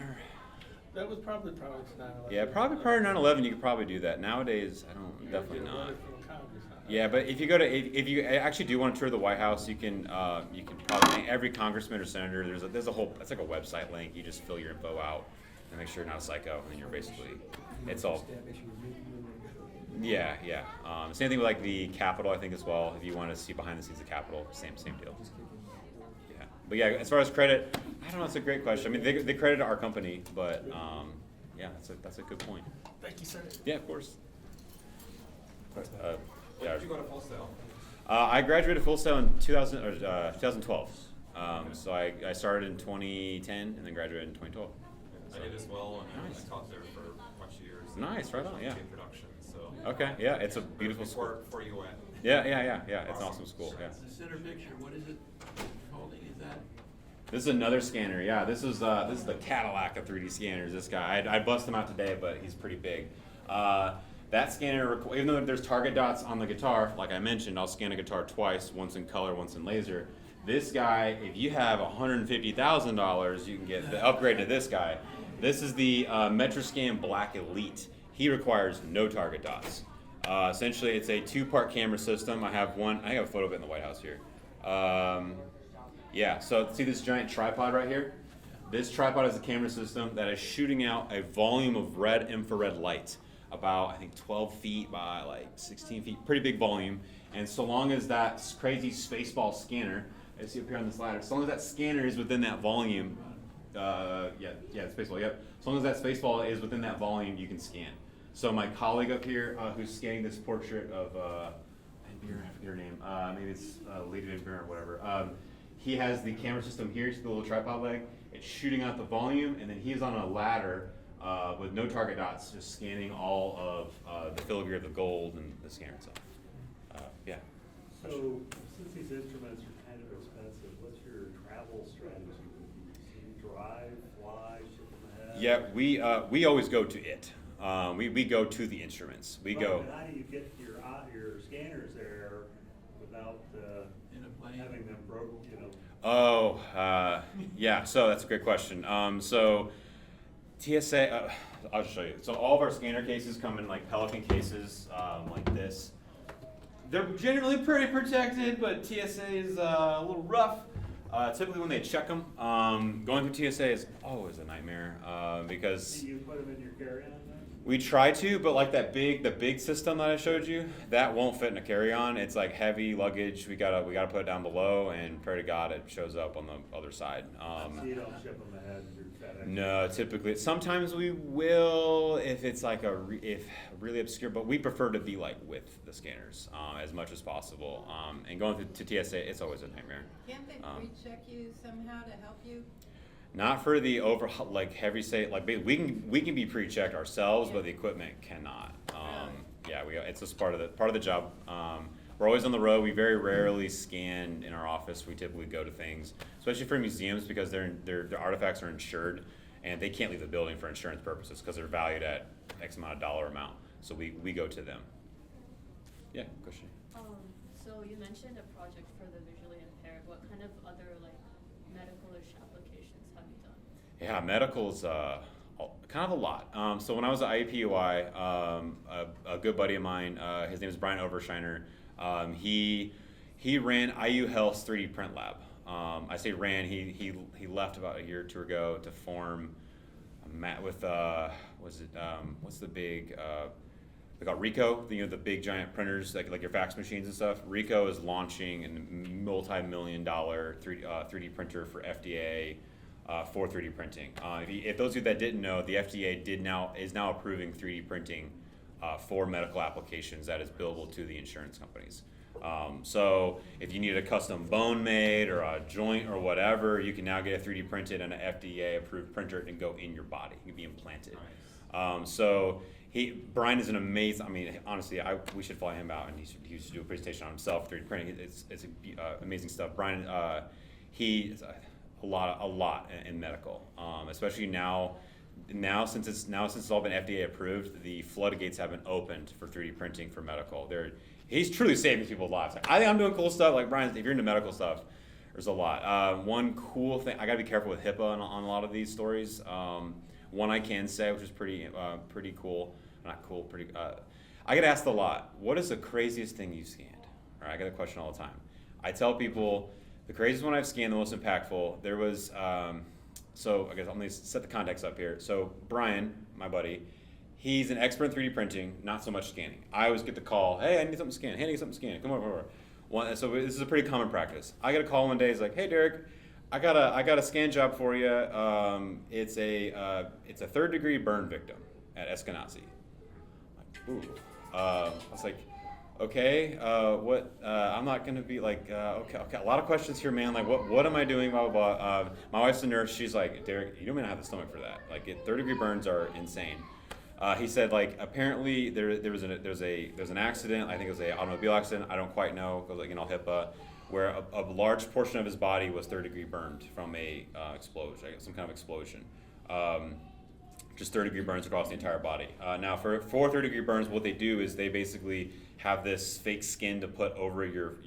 That was probably prior to 9/11. Yeah, probably prior to 9/11, you could probably do that. Nowadays, I don't, definitely Get a not. letter from Congress, huh? Yeah, but if you go to, if you actually do want to tour the White House, you can probably, every congressman or senator, there's a whole, it's like a website link. You just fill your info out and make sure you're not a psycho, and then you're basically, it's all, Stamp issue, you yeah, yeah. Same thing with like the Capitol, I think as well. If you want to see behind the scenes of the Capitol, same deal. just kicking. Yeah, but yeah, as far as credit, I don't know. It's a great question. I mean, they credit our company, but yeah, that's a good point. Thank you, sir. Yeah, of course. When Yeah. did you go to Full Sail? I graduated Full Sail in 2012. So I started in 2010 and then graduated in 2012. I did as well, and Nice. I taught there for a bunch of years. Nice, right on, yeah. Tape production, so. Okay, yeah, it's a beautiful school. Before you went. Yeah. It's an awesome school. Yeah. The center picture, what is it holding, is that? This is another scanner. Yeah, this is the Cadillac of 3D scanners. This guy, I bust him out today, but he's pretty big. That scanner, even though there's target dots on the guitar, like I mentioned, I'll scan a guitar twice, once in color, once in laser. This guy, if you have $150,000, you can get the upgrade to this guy. This is the Metroscan Black Elite. He requires no target dots. Essentially, it's a two-part camera system. I have a photo of it in the White House here. Yeah, so see this giant tripod right here? This tripod is a camera system that is shooting out a volume of red infrared light, about I think 12 feet by like 16 feet, pretty big volume. And so long as that crazy spaceball scanner, as you see up here on this ladder, so long as that scanner is within that volume, the spaceball, yep. As long as that spaceball is within that volume, you can scan. So my colleague up here, who's scanning this portrait of, I forget her name, maybe it's Lady Van Buren or whatever. He has the camera system here, the little tripod leg. It's shooting out the volume, and then he's on a ladder with no target dots, just scanning all of the filigree of the gold and the scanner itself. Yeah. So, since these instruments are kind of expensive, what's your travel strategy? Do you drive, fly, ship them ahead? Yeah, we always go to it. We go to the instruments. We Right, go. but how do you get your scanners there without In a plane? having them broke, Oh, yeah. So that's a great question. So TSA, I'll just show you. So all of our scanner cases come in like Pelican cases, like this. They're generally pretty protected, but TSA is a little rough. Typically when they check them, going through TSA is always a nightmare because do you put them in your carry-on then? we try to, but like the big system that I showed you, that won't fit in a carry-on. It's like heavy luggage. We gotta put it down below, and pray to God it shows up on the other side. So you don't ship them ahead through FedEx? No, typically, sometimes we will if it's like if really obscure, but we prefer to be like with the scanners as much as possible. And going to TSA, it's always a nightmare. Can't they pre-check you somehow to help you? Not for the heavy we can be pre-checked ourselves, but the equipment cannot. Yeah, it's just part of the job. We're always on the road. We very rarely scan in our office. We typically go to things, especially for museums, because their artifacts are insured, and they can't leave the building for insurance purposes because they're valued at X amount of dollar amount. So we go to them. Yeah, question. So you mentioned a project for the visually impaired. What kind of other medical-ish applications have you done? Yeah, medical's kind of a lot. So when I was at IUPUI, a good buddy of mine, his name is Brian Overshiner, he ran IU Health's 3D print lab. I say ran, he left about a year or two ago to form with what's the big they got Ricoh, the big giant printers like your fax machines and stuff. Ricoh is launching a multi-million-dollar 3D printer for FDA for 3D printing. If those of you that didn't know, the FDA is now approving 3D printing for medical applications that is billable to the insurance companies. So if you need a custom bone made or a joint or whatever, you can now get a 3D printed and an FDA approved printer and go in your body. It can be implanted. Nice. So Brian is an amazing. I mean, honestly, we should fly him out, and he should do a presentation on himself, 3D printing. It's amazing stuff. Brian, he a lot in medical, especially now since it's all been FDA approved, the floodgates have been opened for 3D printing for medical. He's truly saving people's lives. I think I'm doing cool stuff. Like Brian, if you're into medical stuff, there's a lot. One cool thing, I gotta be careful with HIPAA on a lot of these stories. One I can say, which is pretty cool. Not cool, pretty. I get asked a lot, what is the craziest thing you've scanned? All right, I get a question all the time. I tell people the craziest one I've scanned, the most impactful. There was, so I guess I'm gonna set the context up here. So Brian, my buddy, he's an expert in 3D printing, not so much scanning. I always get the call, hey, I need something scanned. Hey, I need something scanned. Come over. So this is a pretty common practice. I get a call one day. He's like, hey, Derek, I got a scan job for you. It's a 3rd-degree burn victim at Eskenazi. I'm like, ooh. I was like, okay, what? I'm not gonna be like, okay. A lot of questions here, man. Like, what am I doing? Blah blah blah. My wife's a nurse. She's like, Derek, you don't even have the stomach for that. Like, 3rd-degree burns are insane. He said, like, apparently there was an accident. I think it was an automobile accident. I don't quite know because, like, HIPAA, where a large portion of his body was 3rd-degree burned from a explosion, some kind of explosion. Just 3rd-degree burns across the entire body. Now, for 3rd-degree burns, what they do is they basically have this fake skin to put over your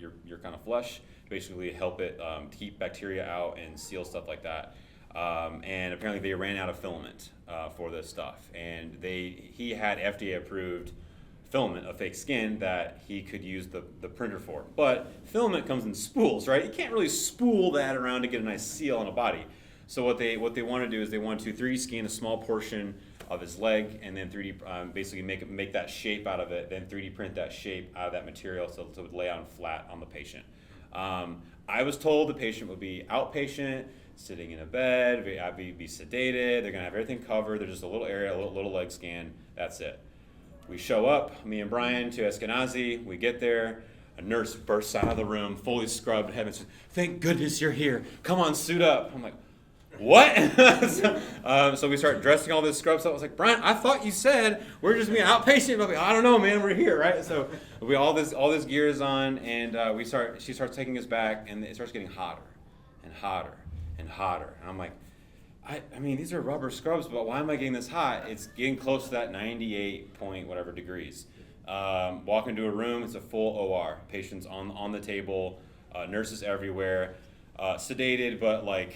kind of flesh, basically help it keep bacteria out and seal stuff like that. And apparently they ran out of filament for this stuff, and he had FDA approved filament of fake skin that he could use the printer for. But filament comes in spools, right? You can't really spool that around to get a nice seal on a body. So what they want to do is they want to 3D scan a small portion of his leg, and then 3D basically make that shape out of it, then 3D print that shape out of that material so it would lay on flat on the patient. I was told the patient would be outpatient, sitting in a bed, be sedated. They're gonna have everything covered. There's just a little area, a little leg scan. That's it. We show up, me and Brian, to Eskenazi. We get there. A nurse bursts out of the room, fully scrubbed, head and says, "Thank goodness you're here. Come on, suit up." I'm like, what? So we start dressing all this scrub stuff. I was like, Brian, I thought you said we're just being outpatient. I'm like, I don't know, man, we're here, right? So we all this gear is on, and she starts taking us back, and it starts getting hotter and hotter and hotter. And I'm like, I mean, these are rubber scrubs, but why am I getting this hot? It's getting close to that 98 point whatever degrees. Walk into a room, it's a full OR. Patients on the table, nurses everywhere, sedated, but like.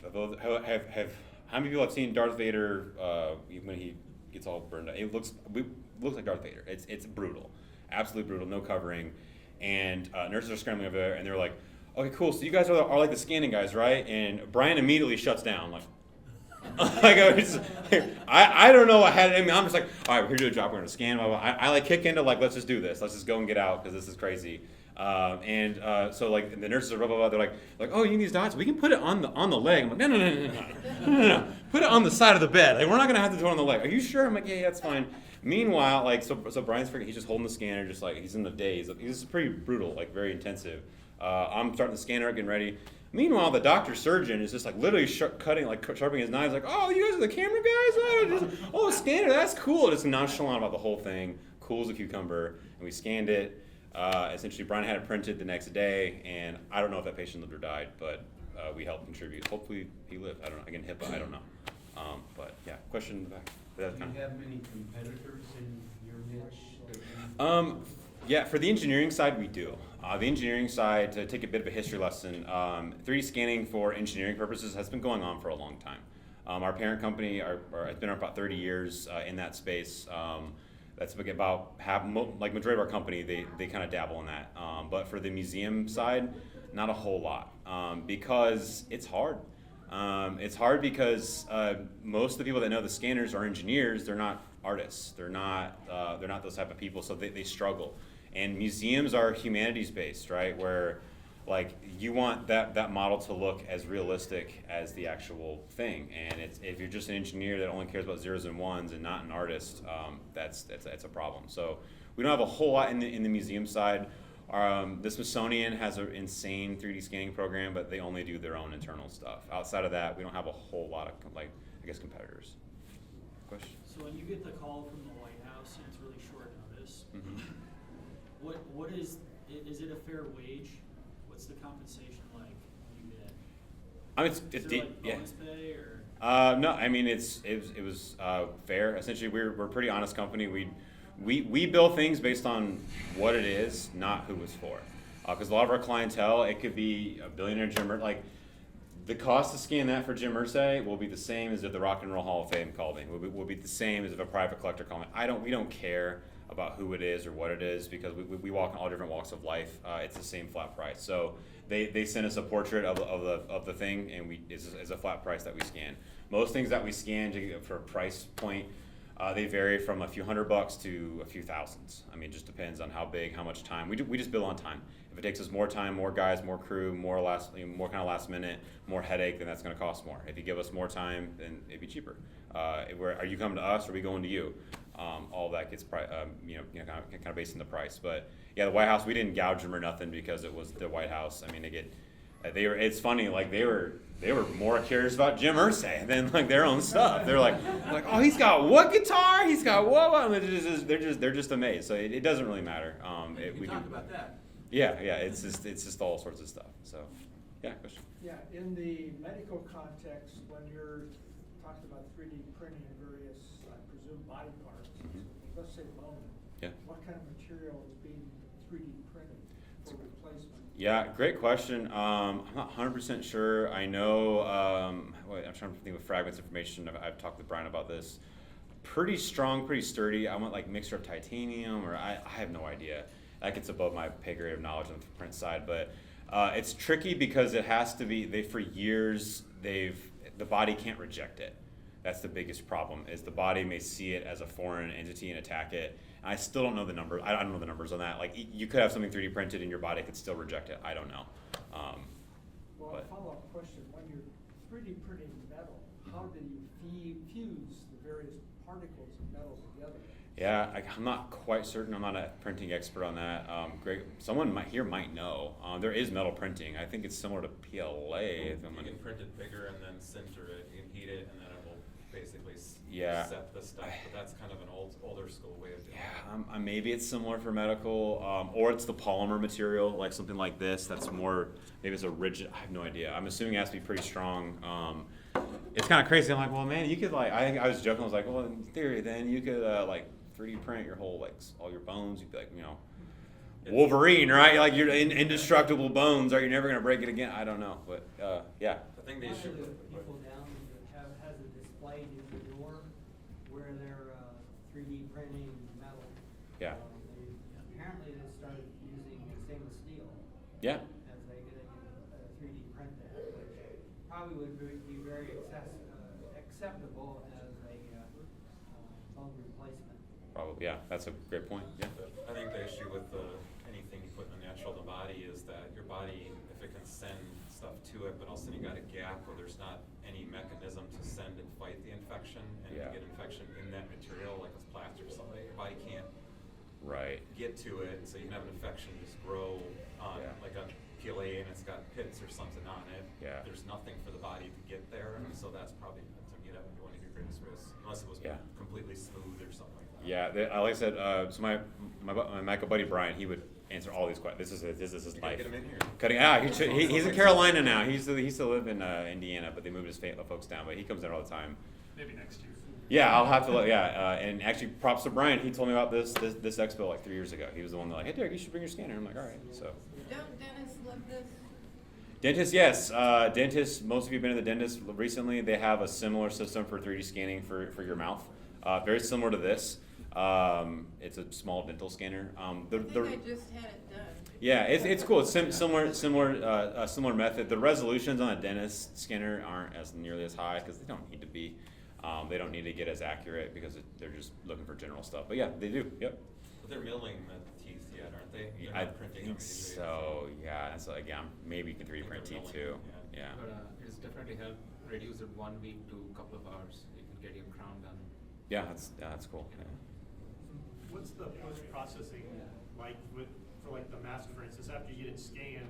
How many people have seen Darth Vader when he gets all burned out? It looks like Darth Vader. It's brutal, absolutely brutal, no covering, and nurses are scrambling over there, and they're like, "Okay, cool. So you guys are like the scanning guys, right?" And Brian immediately shuts down, like, I don't know what had it in me. I'm just like, all right, we're here to do a job. We're gonna scan. Blah, blah. I like kick into like, let's just do this. Let's just go and get out because this is crazy. So like the nurses are blah blah blah. They're like, oh, you need these dots? We can put it on the leg. I'm like, no. Put it on the side of the bed. Like, we're not gonna have to do it on the leg. Are you sure? I'm like, yeah, that's fine. Meanwhile, like, so Brian's freaking. He's just holding the scanner, just like he's in the daze. He's pretty brutal, like very intensive. I'm starting the scanner, getting ready. Meanwhile, the doctor surgeon is just like literally sharpening his knives, like, oh, you guys are the camera guys? Oh, scanner, that's cool. Just nonchalant about the whole thing, cool as a cucumber. And we scanned it. Essentially, Brian had it printed the next day, and I don't know if that patient lived or died, but we helped contribute. Hopefully, he lived. I don't know. Again, HIPAA, I don't know. But yeah, question in the back. Do you have many competitors in your niche? Yeah, for the engineering side, we do. The engineering side, to take a bit of a history lesson, 3D scanning for engineering purposes has been going on for a long time. Our parent company has been about 30 years in that space. That's about half, like majority of our company, they kind of dabble in that. But for the museum side, not a whole lot, because it's hard. It's hard because most of the people that know the scanners are engineers. They're not artists. They're not those type of people. So they struggle. And museums are humanities based, right? Where like you want that model to look as realistic as the actual thing. And if you're just an engineer that only cares about zeros and ones and not an artist, that's a problem. So we don't have a whole lot in the museum side. The Smithsonian has an insane 3D scanning program, but they only do their own internal stuff. Outside of that, we don't have a whole lot of competitors. Question? So when you get the call from the White House and it's really short notice, Mm-hmm. what is it a fair wage? What's the compensation like you get? I mean, Is there like bonus pay or? No, I mean it was fair. Essentially, we're a pretty honest company. We bill things based on what it is, not who it's for. Because a lot of our clientele, it could be a billionaire gym, like The cost to scan that for Jim Irsay will be the same as if the Rock and Roll Hall of Fame called me. Will be the same as if a private collector called me. We don't care about who it is or what it is because we walk in all different walks of life. It's the same flat price. So they send us a portrait of the thing, and it's a flat price that we scan. Most things that we scan for a price point, they vary from a few $100 to a few thousands. I mean, it just depends on how big, how much time. We just bill on time. If it takes us more time, more guys, more crew, more kind of last minute, more headache, then that's going to cost more. If you give us more time, then it'd be cheaper. Are you coming to us, or are we going to you? All of that gets kind of based on the price. But yeah, the White House, we didn't gouge them or nothing because it was the White House. I mean, it's funny, like they were more curious about Jim Irsay than like their own stuff. They're like, oh, he's got what guitar? He's got what? And they're just amazed. So it doesn't really matter. We talk about that. Yeah, it's just all sorts of stuff. So, yeah, question. Yeah, in the medical context, when you're talking about 3D printing various, I presume, body parts, let's say bone. Yeah. What kind of material is being 3D printed for replacement? Yeah, great question. I'm not 100% sure. I know, I'm trying to think of fragments of information. I've talked with Brian about this. Pretty strong, pretty sturdy. I want like mixture of titanium, or I have no idea. That gets above my pay grade of knowledge on the print side, but it's tricky because it has to be, for years, the body can't reject it. That's the biggest problem, is the body may see it as a foreign entity and attack it. And I still don't know the numbers. I don't know the numbers on that. Like, you could have something 3D printed and your body could still reject it. I don't know. Well, a follow-up question. When you're 3D printing metal, how do you fuse the various particles of metal together? Yeah, I'm not quite certain. I'm not a printing expert on that. Greg, someone might know. There is metal printing. I think it's similar to PLA. You can print it bigger and then sinter it. You can heat it, and then it will basically set the stuff. But that's kind of an older school way of doing it. Yeah, maybe it's similar for medical, or it's the polymer material, like something like this. That's more, maybe it's a rigid. I have no idea. I'm assuming it has to be pretty strong. It's kind of crazy. I'm like, well, man, you could I was joking. I was like, well, in theory, then you could 3D print your whole all your bones. You'd be like, Wolverine, right? Like you're indestructible bones. Are you never gonna break it again? I don't know, but yeah. I think they One should. of the people down has a display near the door where they're 3D printing metal. Yeah. Apparently they started using stainless steel. Yeah. As they 3D print that, which probably would be very acceptable as a bone replacement. Probably, yeah. That's a great point. Yeah. I think the issue with anything you put in the natural in the body is that your body, if it can send stuff to it, but all of a sudden you got a gap where there's not any mechanism to send and fight the infection, and Yeah. you get infection in that material, like with plaster or something, your body can't Right. get to it, so you can have an infection just grow on like a PLA and it's got pits or something on it. Yeah. There's nothing for the body to get there, and so that's probably one of your greatest risks, unless it was completely smooth or something like that. Yeah, like I said, so my Michael buddy Brian, he would answer all these questions. This is his You life. gotta get him in here. Cutting out. He's in Carolina now. He used to live in Indiana, but they moved his folks down. But he comes there all the time. Maybe next year. Yeah, I'll have to look. Yeah, and actually, props to Brian. He told me about this expo like 3 years ago. He was the one that hey Derek, you should bring your scanner. I'm like, all right. So. Don't dentists love this? Dentists, yes. Dentists, most of you have been to the dentist recently. They have a similar system for 3D scanning for your mouth. Very similar to this. It's a small dental scanner. I think I just had it done. Yeah, it's cool. It's similar method. The resolutions on a dentist scanner aren't as nearly as high because they don't need to be. They don't need to get as accurate because they're just looking for general stuff. But yeah, they do. Yep. But they're milling the teeth yet, aren't they? They're I not printing think them usually. so. Yeah. So again, maybe you can 3D print teeth too. Yeah. But it's definitely help reduce it 1 week to a couple of hours. You can get your crown done. Yeah, that's cool. Yeah. What's the post-processing like for like the mask, for instance, after you get it scanned?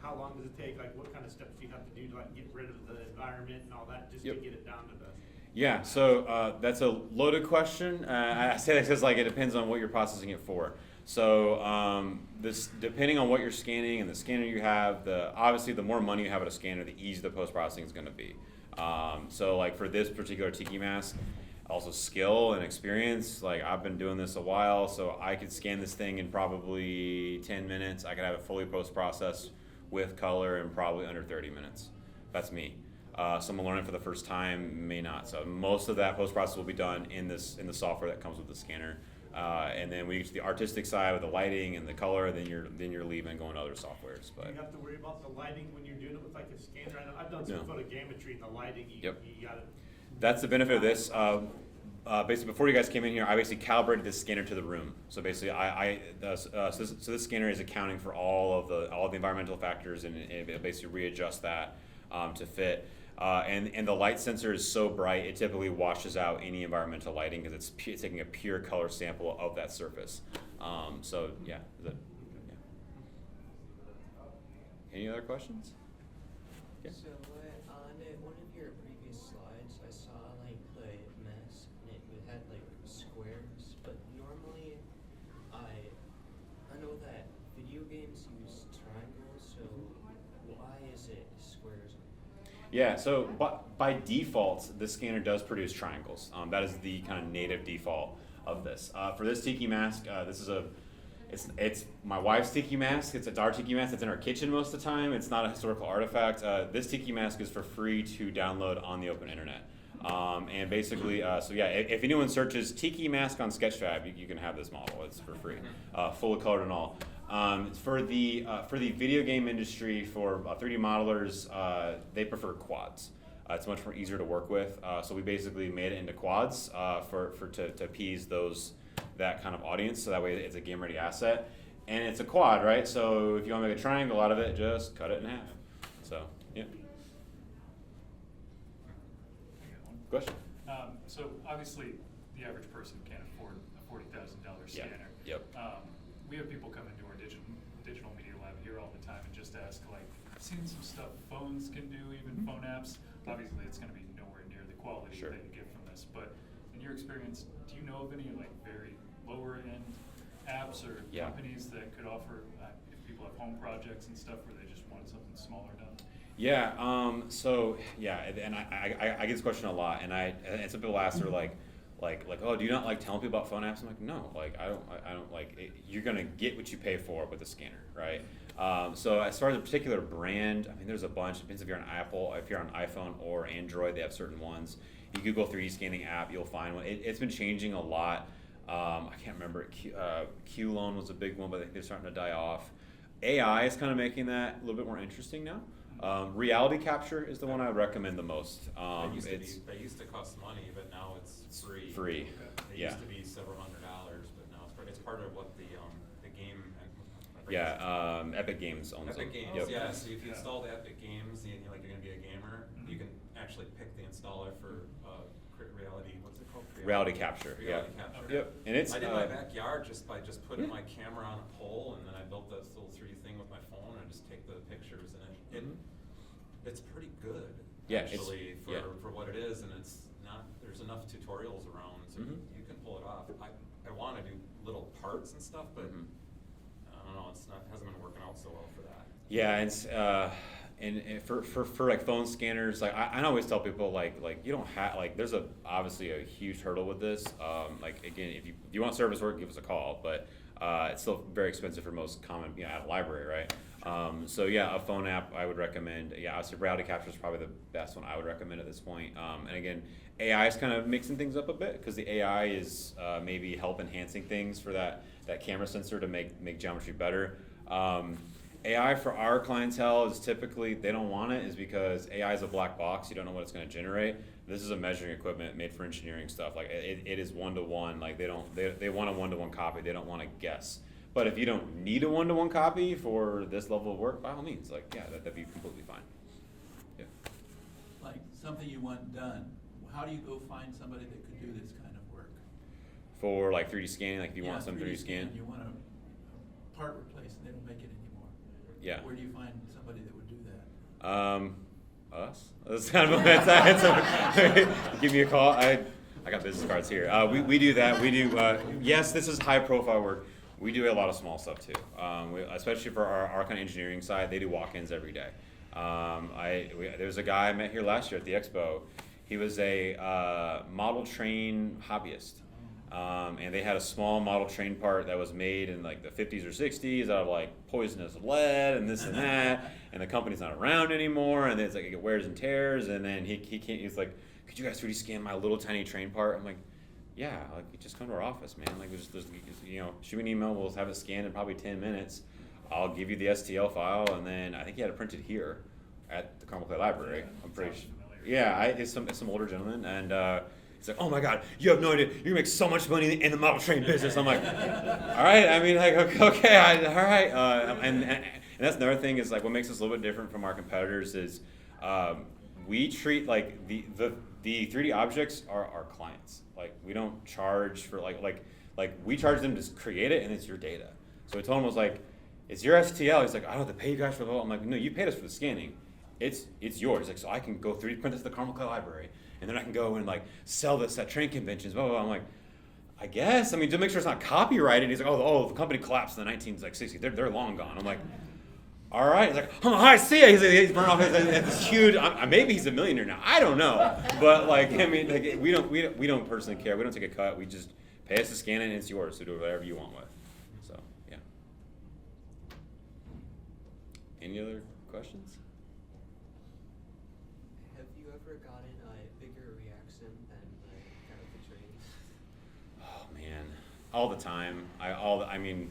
How long does it take? Like, what kind of steps do you have to do to like get rid of the environment and all that, just to get it down to the? Yeah, so that's a loaded question. I say that because like it depends on what you're processing it for. So this depending on what you're scanning and the scanner you have, obviously the more money you have at a scanner, the easier the post-processing is going to be. So like for this particular tiki mask, also skill and experience. Like I've been doing this a while, so I could scan this thing in probably 10 minutes. I could have it fully post-processed with color in probably under 30 minutes. That's me. Someone learning for the first time may not. So most of that post-process will be done in the software that comes with the scanner. And then we get to the artistic side with the lighting and the color, then you're leaving and going to other softwares. But Do you have to worry about the lighting when you're doing it with like a scanner? I know I've done some No. photogrammetry and the lighting, you got it. that's the benefit of this. Basically, before you guys came in here, I basically calibrated this scanner to the room. So basically, so this scanner is accounting for all of the environmental factors, and it basically readjusts that to fit. And the light sensor is so bright, it typically washes out any environmental lighting because it's taking a pure color sample of that surface. So yeah. Any other questions? Yeah. So on one of your previous slides, I saw like the mess, and it had like squares. But normally, I know that video games use triangles. So why is it squares? Yeah, so by default, the scanner does produce triangles. That is the kind of native default of this. For this tiki mask, it's my wife's tiki mask. It's our tiki mask. It's in our kitchen most of the time. It's not a historical artifact. This tiki mask is for free to download on the open internet. And basically, so yeah, if anyone searches tiki mask on Sketchfab, you can have this model. It's for free, fully colored and all. For the video game industry, for 3D modelers, they prefer quads. It's much more easier to work with. So we basically made it into quads to appease that kind of audience. So that way it's a game ready asset, and it's a quad, right? So if you want to make a triangle out of it, just cut it in half. So yeah. Question. So obviously, the average person can't afford a $40,000 scanner. Yep. We have people come into our digital media lab here all the time and just ask, like, I've seen some stuff phones can do, even phone apps. Obviously, it's going to be nowhere near the quality that you get from this. But in your experience, do you know of any like very lower end apps or companies that could offer if people have home projects and stuff where they just want something smaller done? Yeah. So yeah, and I get this question a lot, and some people ask, they're like, oh, do you not like telling people about phone apps? I'm like, no, like I don't like it. You're gonna get what you pay for with the scanner, right? So as far as a particular brand, I mean, there's a bunch. It depends if you're on Apple, if you're on iPhone or Android, they have certain ones. You Google 3D scanning app, you'll find one. It's been changing a lot. I can't remember. Q-Lone was a big one, but I think they're starting to die off. AI is kind of making that a little bit more interesting now. Reality capture is the one I would recommend the most. They used to cost money, but now it's free. Free. They used to be several $100s, but now it's part of what the game. Epic Games owns Epic them. Games, yeah. So if you install the Epic Games, you're going to be a gamer. You can actually pick the installer for reality. What's it called? Reality capture. Reality capture. Yep. And it's I did my backyard just by putting my camera on a pole, and then I built this little 3D thing with my phone, and I just take the pictures, and it's pretty good. Yeah, actually, for what it is, and it's not. There's enough tutorials around, so you can pull it off. I want to do little parts and stuff, but I don't know. Hasn't been working out so well for that. Yeah, it's and for like phone scanners, like I always tell people like you don't have like there's obviously a huge hurdle with this. Like again, if you want service work, give us a call, but it's still very expensive for most common at a library, right? So yeah, a phone app I would recommend. Yeah, obviously reality capture is probably the best one I would recommend at this point. And again, AI is kind of mixing things up a bit because the AI is maybe help enhancing things for that camera sensor to make geometry better. AI for our clientele is typically, they don't want it is because AI is a black box. You don't know what it's going to generate. This is a measuring equipment made for engineering stuff. Like it is one-to-one. Like they want a one-to-one copy. They don't want to guess. But if you don't need a one-to-one copy for this level of work, by all means, like yeah, that'd be completely fine. Yeah. Like something you want done. How do you go find somebody that could do this kind of work? For like 3D scanning, like if you want some 3D scan. You want a part replaced and they don't make it anymore. Yeah. Where do you find somebody that would do that? Us. That's kind of a give me a call. I got business cards here. We do that. We do. Yes, this is high profile work. We do a lot of small stuff too. Especially for our kind of engineering side, they do walk-ins every day. There's a guy I met here last year at the expo. He was a model train hobbyist. and they had a small model train part that was made in like the 50s or 60s out of like poisonous lead and this and that, and the company's not around anymore, and it's like it wears and tears, and then he can't. He's like, could you guys 3D scan my little tiny train part? I'm like, yeah, like you just come to our office, man. Like there's you know, shoot me an email, we'll have it scanned in probably 10 minutes. I'll give you the STL file, and then I think he had it printed here at the Carmel Clay Library. I'm pretty sure. Yeah, it's some older gentleman, and he's like, oh my God, you have no idea, you're gonna make so much money in the model train business. I'm like, all right, I mean, like, okay, all right. And that's another thing is like what makes us a little bit different from our competitors is we treat like the 3D objects are our clients. Like we don't charge for like we charge them to create it, and it's your data. So we told him, was like, it's your STL. He's like, I don't have to pay you guys for the whole. I'm like, no, you paid us for the scanning. It's yours. Like, so I can go 3D print this at the Carmel Clay Library, and then I can go and like sell this at train conventions. Blah blah blah. I'm like, I guess. I mean, to make sure it's not copyrighted. He's like, oh, the company collapsed in the 1960s. They're long gone. I'm like, all right. He's like, oh, I see it. He's burned off this huge. Maybe he's a millionaire now. I don't know. But like, I mean, like, we don't personally care. We don't take a cut. We just pay us to scan it, and it's yours. So do whatever you want with. So yeah. Any other questions? Have you ever gotten a bigger reaction than kind of the trains? Oh man, all the time. I mean,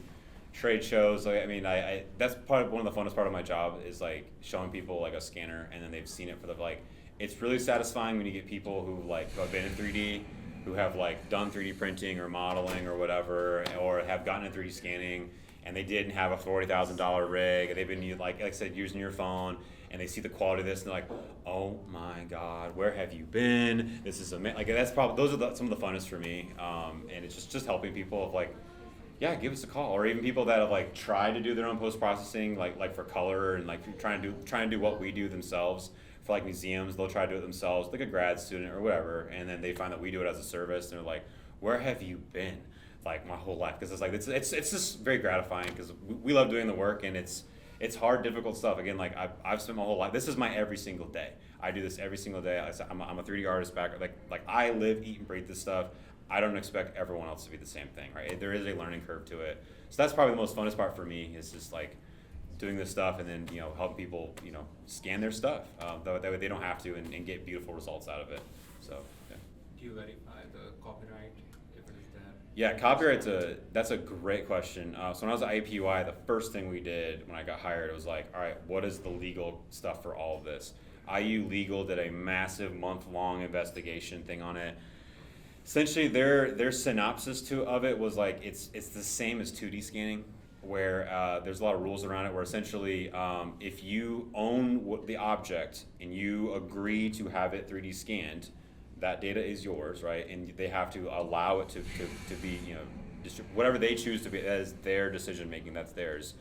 trade shows. Like, I mean, I that's one of the funnest part of my job is like showing people like a scanner, and then they've seen it for the like. It's really satisfying when you get people who like have been in 3D, who have like done 3D printing or modeling or whatever, or have gotten into 3D scanning, and they didn't have a $40,000 rig, and they've been like I said, using your phone, and they see the quality of this, and they're like, oh my God, where have you been? This is amazing. Like that's probably those are some of the funnest for me, and it's just helping people of like, yeah, give us a call, or even people that have like tried to do their own post processing, like for color, and like trying to do what we do themselves. For like museums, they'll try to do it themselves, like a grad student or whatever, and then they find that we do it as a service, and they're like, where have you been? Like my whole life, because it's like it's just very gratifying because we love doing the work, and it's hard, difficult stuff. Again, like I've spent my whole life. This is my every single day. I do this every single day. I'm a 3D artist back. Like I live, eat, and breathe this stuff. I don't expect everyone else to be the same thing, right? There is a learning curve to it. So that's probably the most funnest part for me is just like doing this stuff, and then helping people scan their stuff. That way they don't have to and get beautiful results out of it. So yeah. Do you verify the copyright if it is there? Yeah, copyright's that's a great question. So when I was at IUPUI, the first thing we did when I got hired, it was like, all right, what is the legal stuff for all of this? IU Legal did a massive month-long investigation thing on it. Essentially, their synopsis of it was like it's the same as 2D scanning, where there's a lot of rules around it. Where essentially, if you own the object and you agree to have it 3D scanned, that data is yours, right? And they have to allow it to be, whatever they choose to be as their decision making. That's theirs.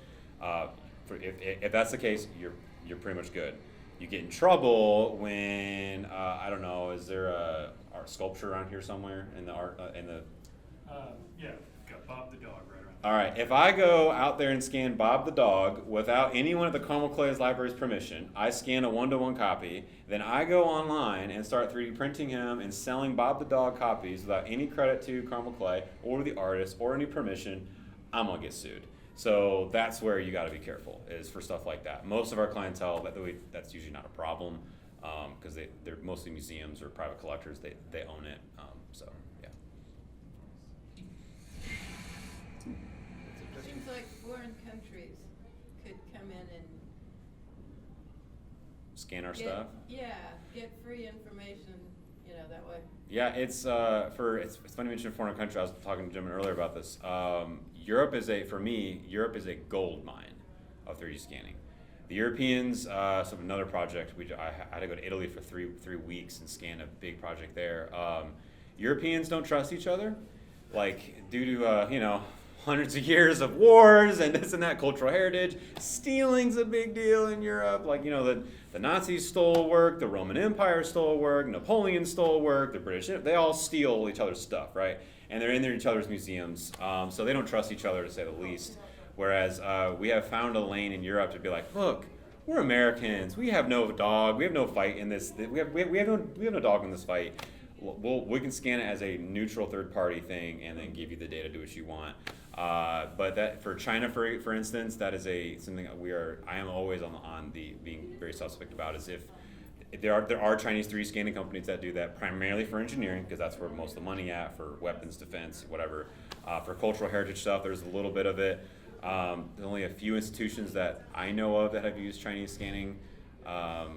If that's the case, you're pretty much good. You get in trouble when I don't know. Is there a art sculpture around here somewhere in the art Yeah, got Bob the dog right around. All right, if I go out there and scan Bob the dog without anyone at the Carmel Clay Library's permission, I scan a 1-to-1 copy, then I go online and start 3D printing him and selling Bob the dog copies without any credit to Carmel Clay or the artist or any permission, I'm gonna get sued. So that's where you gotta be careful, is for stuff like that. Most of our clientele, that's usually not a problem, because they're mostly museums or private collectors, they own it, so yeah. Seems like foreign countries could come in and Scan our stuff? Yeah, get free information, that way. Yeah, it's funny you mentioned foreign country. I was talking to Jim earlier about this. Europe is a gold mine of 3D scanning. The Europeans, so another project, I had to go to Italy for three weeks and scan a big project there. Europeans don't trust each other, like due to hundreds of years of wars and this and that, cultural heritage. Stealing's a big deal in Europe. Like, the Nazis stole work, the Roman Empire stole work, Napoleon stole work, the British, they all steal each other's stuff, right? And they're in each other's museums, so they don't trust each other, to say the least. Whereas we have found a lane in Europe to be like, look, we're Americans, we have no dog, we have no fight in this, we have no dog in this fight. we can scan it as a neutral third-party thing and then give you the data, do what you want. But that for China, for instance, that is something that I am always on the being very suspect about, is if there are Chinese 3D scanning companies that do that primarily for engineering, because that's where most of the money at, for weapons, defense, whatever. For cultural heritage stuff, there's a little bit of it. There's only a few institutions that I know of that have used Chinese scanning. I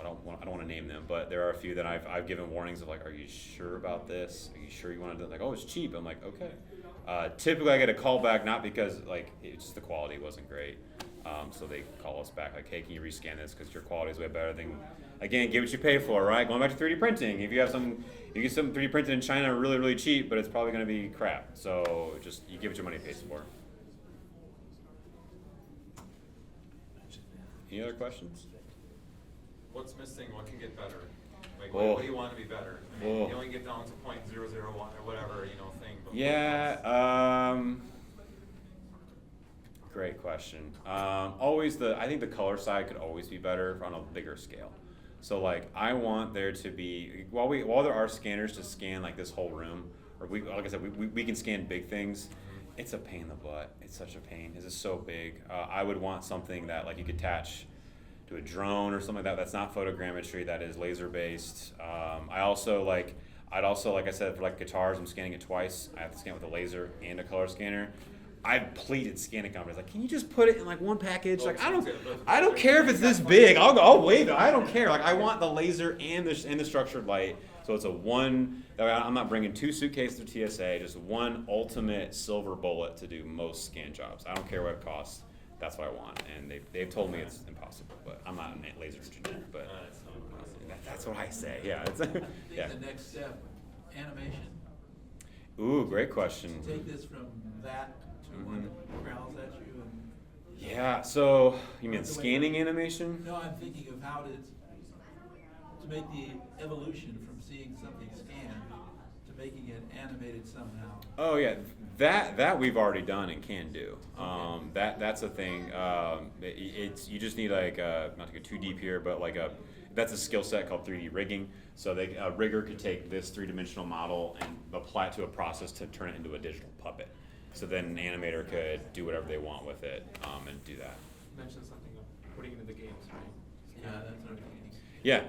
don't want to name them, but there are a few that I've given warnings of, like, are you sure about this? Are you sure you want to do it? Like, oh, it's cheap. I'm like, okay. Typically I get a call back, not because like it's just the quality wasn't great. So they call us back like, hey, can you rescan this because your quality is way better than, again, get what you pay for, right? Going back to 3D printing. If you have you get something 3D printed in China really, really cheap, but it's probably going to be crap. So just, you give what your money pays for. Any other questions? What's missing? What can get better? Like, Well, what do you want to be better? I mean, well, you only get down to .001 or whatever, thing. But yeah. Great question. I think the color side could always be better on a bigger scale. So like, I want there to be, while there are scanners to scan like this whole room, or like I said, we can scan big things. It's a pain in the butt. It's such a pain. It's just so big. I would want something that like you could attach to a drone or something like that. That's not photogrammetry. That is laser based. I'd also, like I said, for like guitars, I'm scanning it twice. I have to scan it with a laser and a color scanner. I've pleaded scanning companies like, can you just put it in like one package? Like, I don't care if it's this big. I'll waive it. I don't care. Like, I want the laser and the structured light. So it's I'm not bringing 2 suitcases to TSA, just one ultimate silver bullet to do most scan jobs. I don't care what it costs. That's what I want. And they've told me it's impossible, but I'm not a laser engineer, but that's what I say. Yeah. I think the next step, animation. Ooh, great question. Take this from that to one that growls at you and. Yeah, so you mean scanning animation? No, I'm thinking of how to make the evolution from seeing something scanned to making it animated somehow. Oh yeah, that we've already done and can do. That's a thing. You just need like not to go too deep here, but like that's a skill set called 3D rigging. So a rigger could take this 3-dimensional model and apply it to a process to turn it into a digital puppet. So then an animator could do whatever they want with it and do that. You mentioned something of putting it into games, right? Yeah, that's what I'm thinking. Yeah.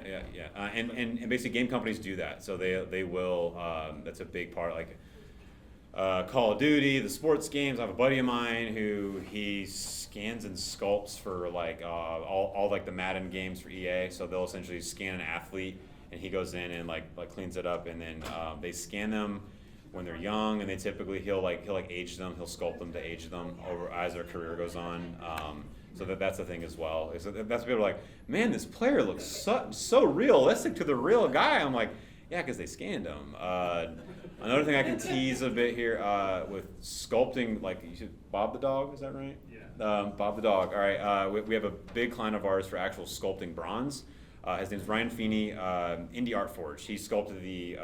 And basically game companies do that. So they will, that's a big part, like Call of Duty, the sports games. I have a buddy of mine who he scans and sculpts for like all like the Madden games for EA. So they'll essentially scan an athlete and he goes in and like cleans it up, and then they scan them when they're young, and they typically he'll age them, he'll sculpt them to age them over as their career goes on. So that's the thing as well. So that's people are like, man, this player looks so realistic to the real guy. I'm like, yeah, because they scanned him. Another thing I can tease a bit here with sculpting, like you said, Bob the dog, is that right? Yeah. Bob the dog. All right. We have a big client of ours for actual sculpting bronze. His name's Ryan Feeney, Indie Art Forge. He sculpted the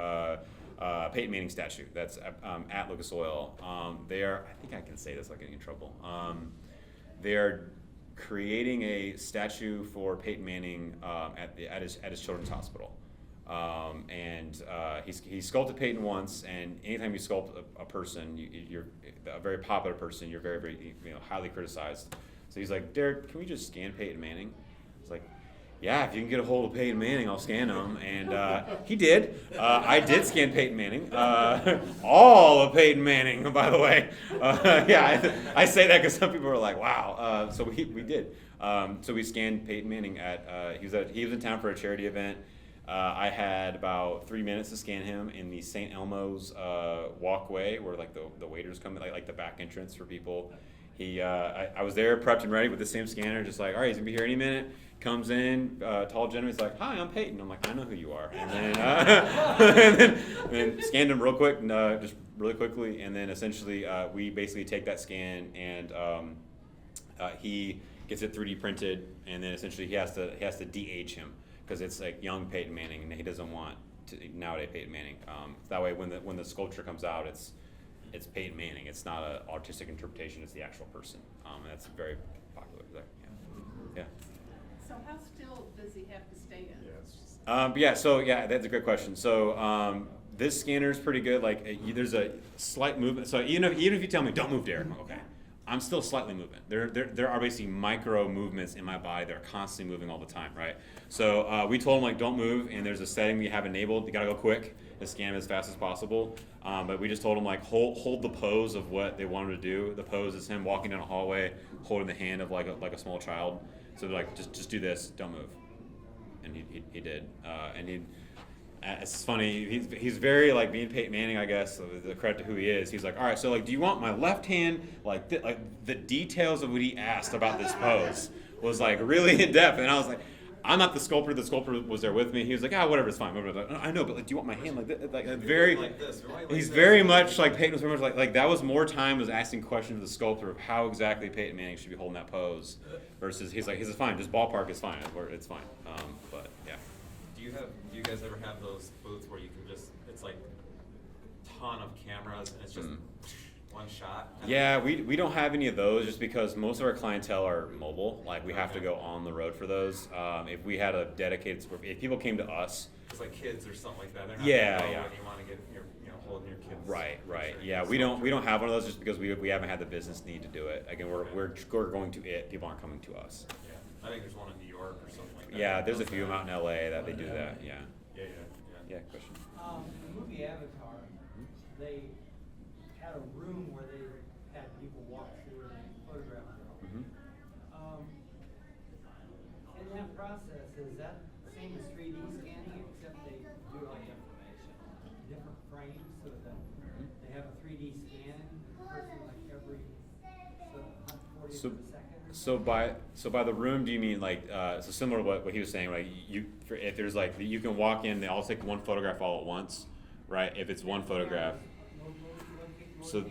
Peyton Manning statue. That's at Lucas Oil. They are, I think I can say this without getting in trouble. They are creating a statue for Peyton Manning at his children's hospital. He sculpted Peyton once, and anytime you sculpt a person, you're a very popular person, you're very, very highly criticized. So he's like, Derek, can we just scan Peyton Manning? It's like, yeah, if you can get a hold of Peyton Manning, I'll scan him. And he did. I did scan Peyton Manning. All of Peyton Manning, by the way. I say that because some people are like, wow. So we did. So we scanned Peyton Manning he was in town for a charity event. I had about 3 minutes to scan him in the St. Elmo's walkway where like the waiters come in, like the back entrance for people. I was there prepped and ready with the same scanner, just like, all right, he's gonna be here any minute. Comes in, tall gentleman, he's like, hi, I'm Peyton. I'm like, I know who you are. And then, and then scanned him real quick, just really quickly, and then essentially we basically take that scan and he gets it 3D printed, and then essentially he has to de-age him because it's like young Peyton Manning, and he doesn't want nowadays Peyton Manning. That way, when the sculpture comes out, it's Peyton Manning. It's not an artistic interpretation. It's the actual person, and that's very popular there. Yeah. So how still does he have to stay in? Yeah, it's just But yeah, so yeah, that's a great question. So this scanner is pretty good. Like there's a slight movement. So even if you tell me don't move, Derek, okay, I'm still slightly moving. There are basically micro movements in my body that are constantly moving all the time, right? So we told him like don't move, and there's a setting we have enabled. You gotta go quick to scan as fast as possible. But we just told him like hold the pose of what they wanted to do. The pose is him walking down a hallway, holding the hand of like a small child. So they're like just do this, don't move. And he did, and it's funny. He's very like being Peyton Manning, I guess. So the credit to who he is. He's like, all right, so like, do you want my left hand? Like the details of what he asked about this pose was like really in depth, and I was like, I'm not the sculptor. The sculptor was there with me. He was like, whatever, it's fine. I know, but like, do you want my hand like this? Like very, like this, like he's this. very much like Peyton was very much like that was more time was asking questions of the sculptor of how exactly Peyton Manning should be holding that pose, versus he's fine, just ballpark is fine, it's fine. But yeah. Do you guys ever have those booths where you can just, it's like a ton of cameras and it's just one shot? Yeah, we don't have any of those just because most of our clientele are mobile. Like we have to go on the road for those. If we had a dedicated, if people came to us. It's like kids or something like that. They're not Yeah, gonna go yeah. when you want to get your, holding your kids. Right. picture. Yeah, we don't have one of those just because we haven't had the business need to do it. Again, we're going to it. People aren't coming to us. Yeah, I think there's one in New York or something like that. Yeah, there's a few of them out in LA that they do that. Yeah. Yeah. Yeah. Question. The movie Avatar, they had a room where they had people walk through and photograph their home. In that process, is that same as 3D scanning, except they do like different frames so that they have a 3D scan, the person like every 40th So, of a second? so by the room, do you mean like so similar to what he was saying? Like if there's like you can walk in, they all take one photograph all at once, right? If it's one photograph. So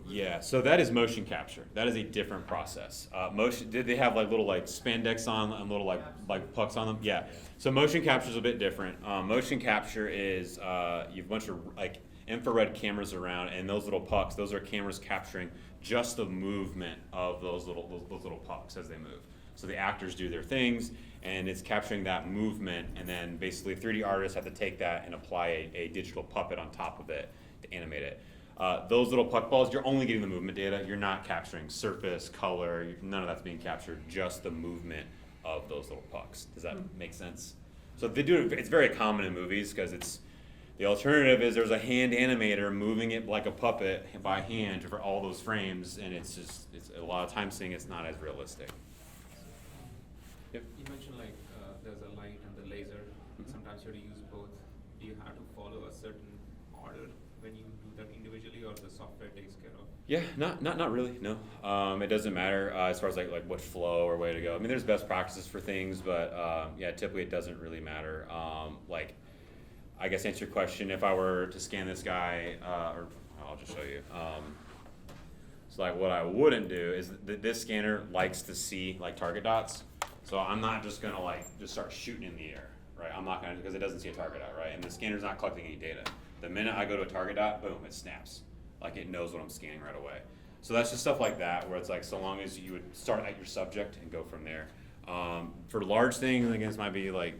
yeah, so that is motion capture. That is a different process. Motion. Did they have like little like spandex on and little like pucks on them? Yeah. So motion capture is a bit different. Motion capture is you have a bunch of like infrared cameras around, and those little pucks, those are cameras capturing just the movement of those little pucks as they move. So the actors do their things, and it's capturing that movement, and then basically 3D artists have to take that and apply a digital puppet on top of it to animate it. Those little puck balls, you're only getting the movement data. You're not capturing surface, color, none of that's being captured, just the movement of those little pucks. Does that make sense? So they do it's very common in movies because it's, the alternative is there's a hand animator moving it like a puppet by hand for all those frames, and it's a lot of times seeing it's not as realistic. Yep. You mentioned like there's a light and the laser. Sometimes you have to use both. Do you have to follow a certain order when you do that individually, or the software takes care of? Yeah, not really. No, it doesn't matter as far as like what flow or way to go. I mean, there's best practices for things, but yeah, typically it doesn't really matter. Like, I guess to answer your question, if I were to scan this guy, or I'll just show you. So like what I wouldn't do is this scanner likes to see like target dots. So I'm not just gonna like just start shooting in the air, right? I'm not gonna, because it doesn't see a target dot, right? And the scanner's not collecting any data. The minute I go to a target dot, boom, it snaps. Like it knows what I'm scanning right away. So that's just stuff like that, where it's like so long as you would start at your subject and go from there. For large things, again, this might be like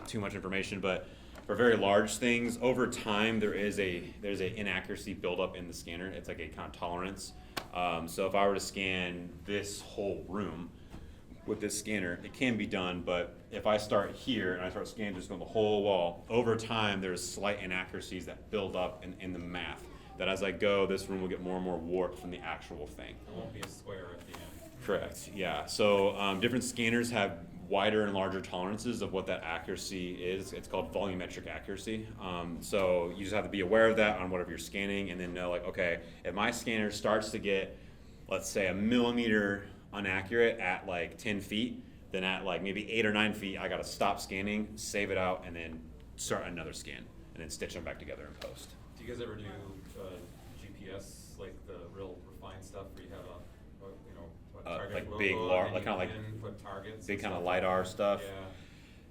too much information, but for very large things, over time there's a inaccuracy buildup in the scanner. It's like a kind of tolerance. So if I were to scan this whole room with this scanner, it can be done, but if I start here and I start scanning just on the whole wall, over time there's slight inaccuracies that build up in the math. That as I go, this room will get more and more warped from the actual thing. It won't be a square at the end. Correct, yeah. So different scanners have wider and larger tolerances of what that accuracy is. It's called volumetric accuracy. So you just have to be aware of that on whatever you're scanning, and then know like, okay, if my scanner starts to get, let's say, a millimeter inaccurate at like 10 feet, then at like maybe 8 or 9 feet, I gotta stop scanning, save it out, and then start another scan, and then stitch them back together in post. Do you guys ever do GPS, like the real refined stuff where you have target like logo big, and like you kind of like put targets big and kind of stuff lidar like that? stuff. Yeah.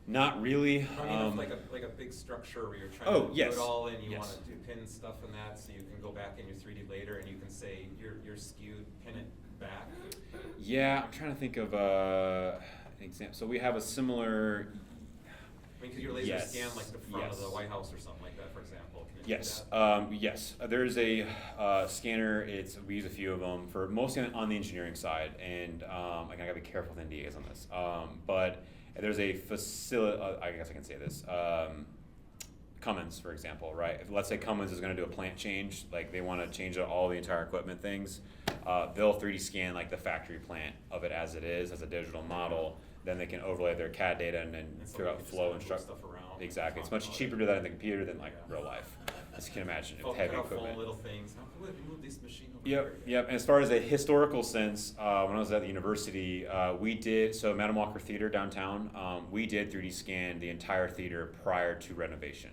Not really. I mean, if like a big structure where you're trying to yes. do it all and you Yes. want to do pin stuff in that, so you can go back in your 3D later and you can say you're skewed, pin it back. Yeah, I'm trying to think of an example. So we have a similar. I mean, could your laser Yes, scan like the front of yes. the White House or something like that, for example? Can it do Yes, that? yes. There's a scanner. We use a few of them for mostly on the engineering side, and I gotta be careful with NDAs on this. But there's a facility. I guess I can say this. Cummins, for example, right? If, let's say Cummins is going to do a plant change, like they want to change out all the entire equipment things, they'll 3D scan like the factory plant of it as it is, as a digital model. Then they can overlay their CAD data and then And so figure you out can just flow kinda and move structure. stuff around. Exactly. It's Talk much about cheaper it. to do that in the computer than like Yeah. real life. As you can imagine, Oh, it's heavy cut out phone, equipment. little things. How can we move this machine over Yep, here? yep. And as far as a historical sense, when I was at the university, we did, so Madam Walker Theater downtown, we did 3D scan the entire theater prior to renovation.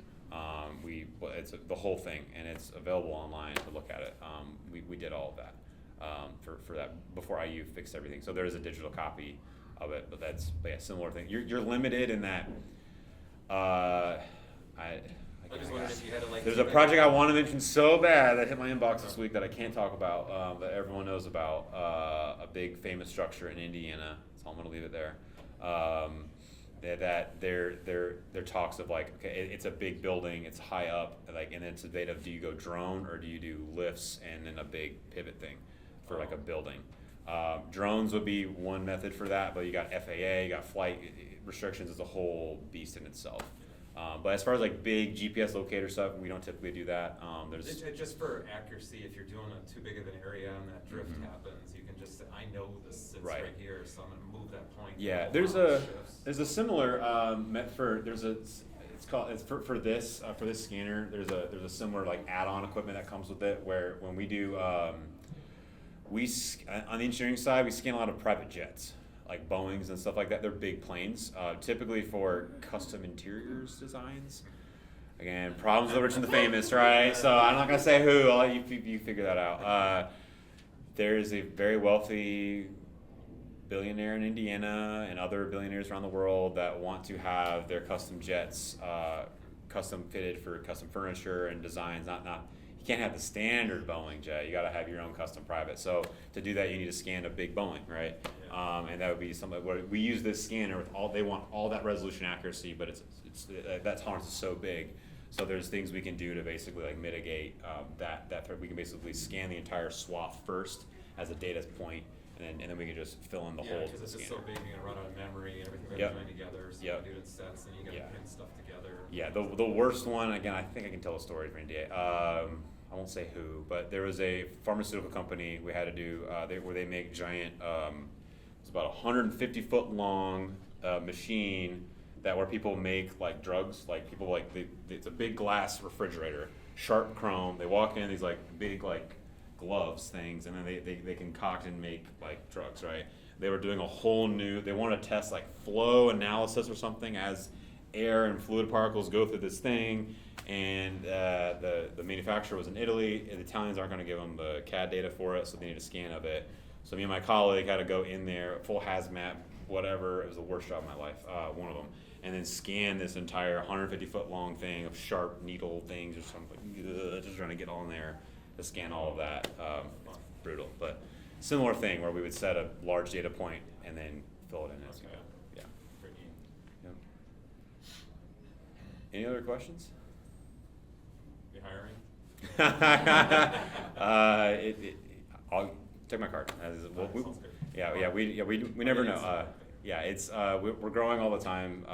It's the whole thing, and it's available online to look at it. We did all of that for that before IU fixed everything. So there is a digital copy of it, but yeah, similar thing. You're limited in that. I just wondered if you had to, like, There's a keep it- project I want to mention so bad that hit my inbox this week that I can't talk about, that everyone knows about. A big famous structure in Indiana. So I'm gonna leave it there. That there talks of like, okay, it's a big building, it's high up, like, and it's a debate of do you go drone or do you do lifts and then a big pivot thing for like a building. Drones would be one method for that, but you got FAA, you got flight restrictions. It's a whole beast in itself. But as far as like big GPS locator stuff, we don't typically do that. Just for accuracy, if you're doing too big of an area and that drift happens, you can just say, I know this sits Right. right here, so I'm gonna move that point. Yeah, All there's around a shifts. there's a similar for this scanner. There's a similar like add-on equipment that comes with it where when we do on the engineering side we scan a lot of private jets like Boeings and stuff like that. They're big planes, typically for custom interiors designs. Again, problems with the rich and the famous, right? So I'm not gonna say who. I'll let you figure that out. There's a very wealthy billionaire in Indiana and other billionaires around the world that want to have their custom jets custom fitted for custom furniture and designs. Not you can't have the standard Boeing jet. You got to have your own custom private. So to do that, you need to scan a big Boeing, right? And that would be something where we use this scanner with all. They want all that resolution accuracy, but it's that tolerance is so big. So there's things we can do to basically like mitigate that threat. We can basically scan the entire swath first as a data point, and then we can just fill in the holes because with the it's just scanner. so big, you're gonna run out of memory and everything Yep. joined together, so Yep. you do it in sets, and you gotta print stuff together. Yeah, the worst one, again, I think I can tell a story for NDA. I won't say who, but there was a pharmaceutical company we had to do where they make giant, it's about 150-foot long machine that where people make like drugs, like people like it's a big glass refrigerator, sharp chrome. They walk in these like big like gloves things, and then they concoct and make like drugs, right? They were doing a whole new. They wanted to test like flow analysis or something as air and fluid particles go through this thing, and the manufacturer was in Italy. The Italians aren't going to give them the CAD data for it, so they need a scan of it. So me and my colleague had to go in there, full hazmat, whatever. It was the worst job of my life, one of them, and then scan this entire 150-foot long thing of sharp needle things or something. Just trying to get all in there to scan all of that. Brutal, but similar thing where we would set a large data point and then fill it in as we go. Yeah. Pretty neat. Yep. Any other questions? You hiring? I'll take my card. Sounds good. We never know. Yeah, it's we're growing all the time,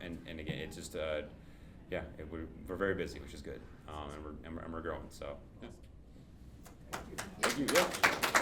and again, it's just we're very busy, which is good, and we're growing. So, yeah. Thank you. Yeah.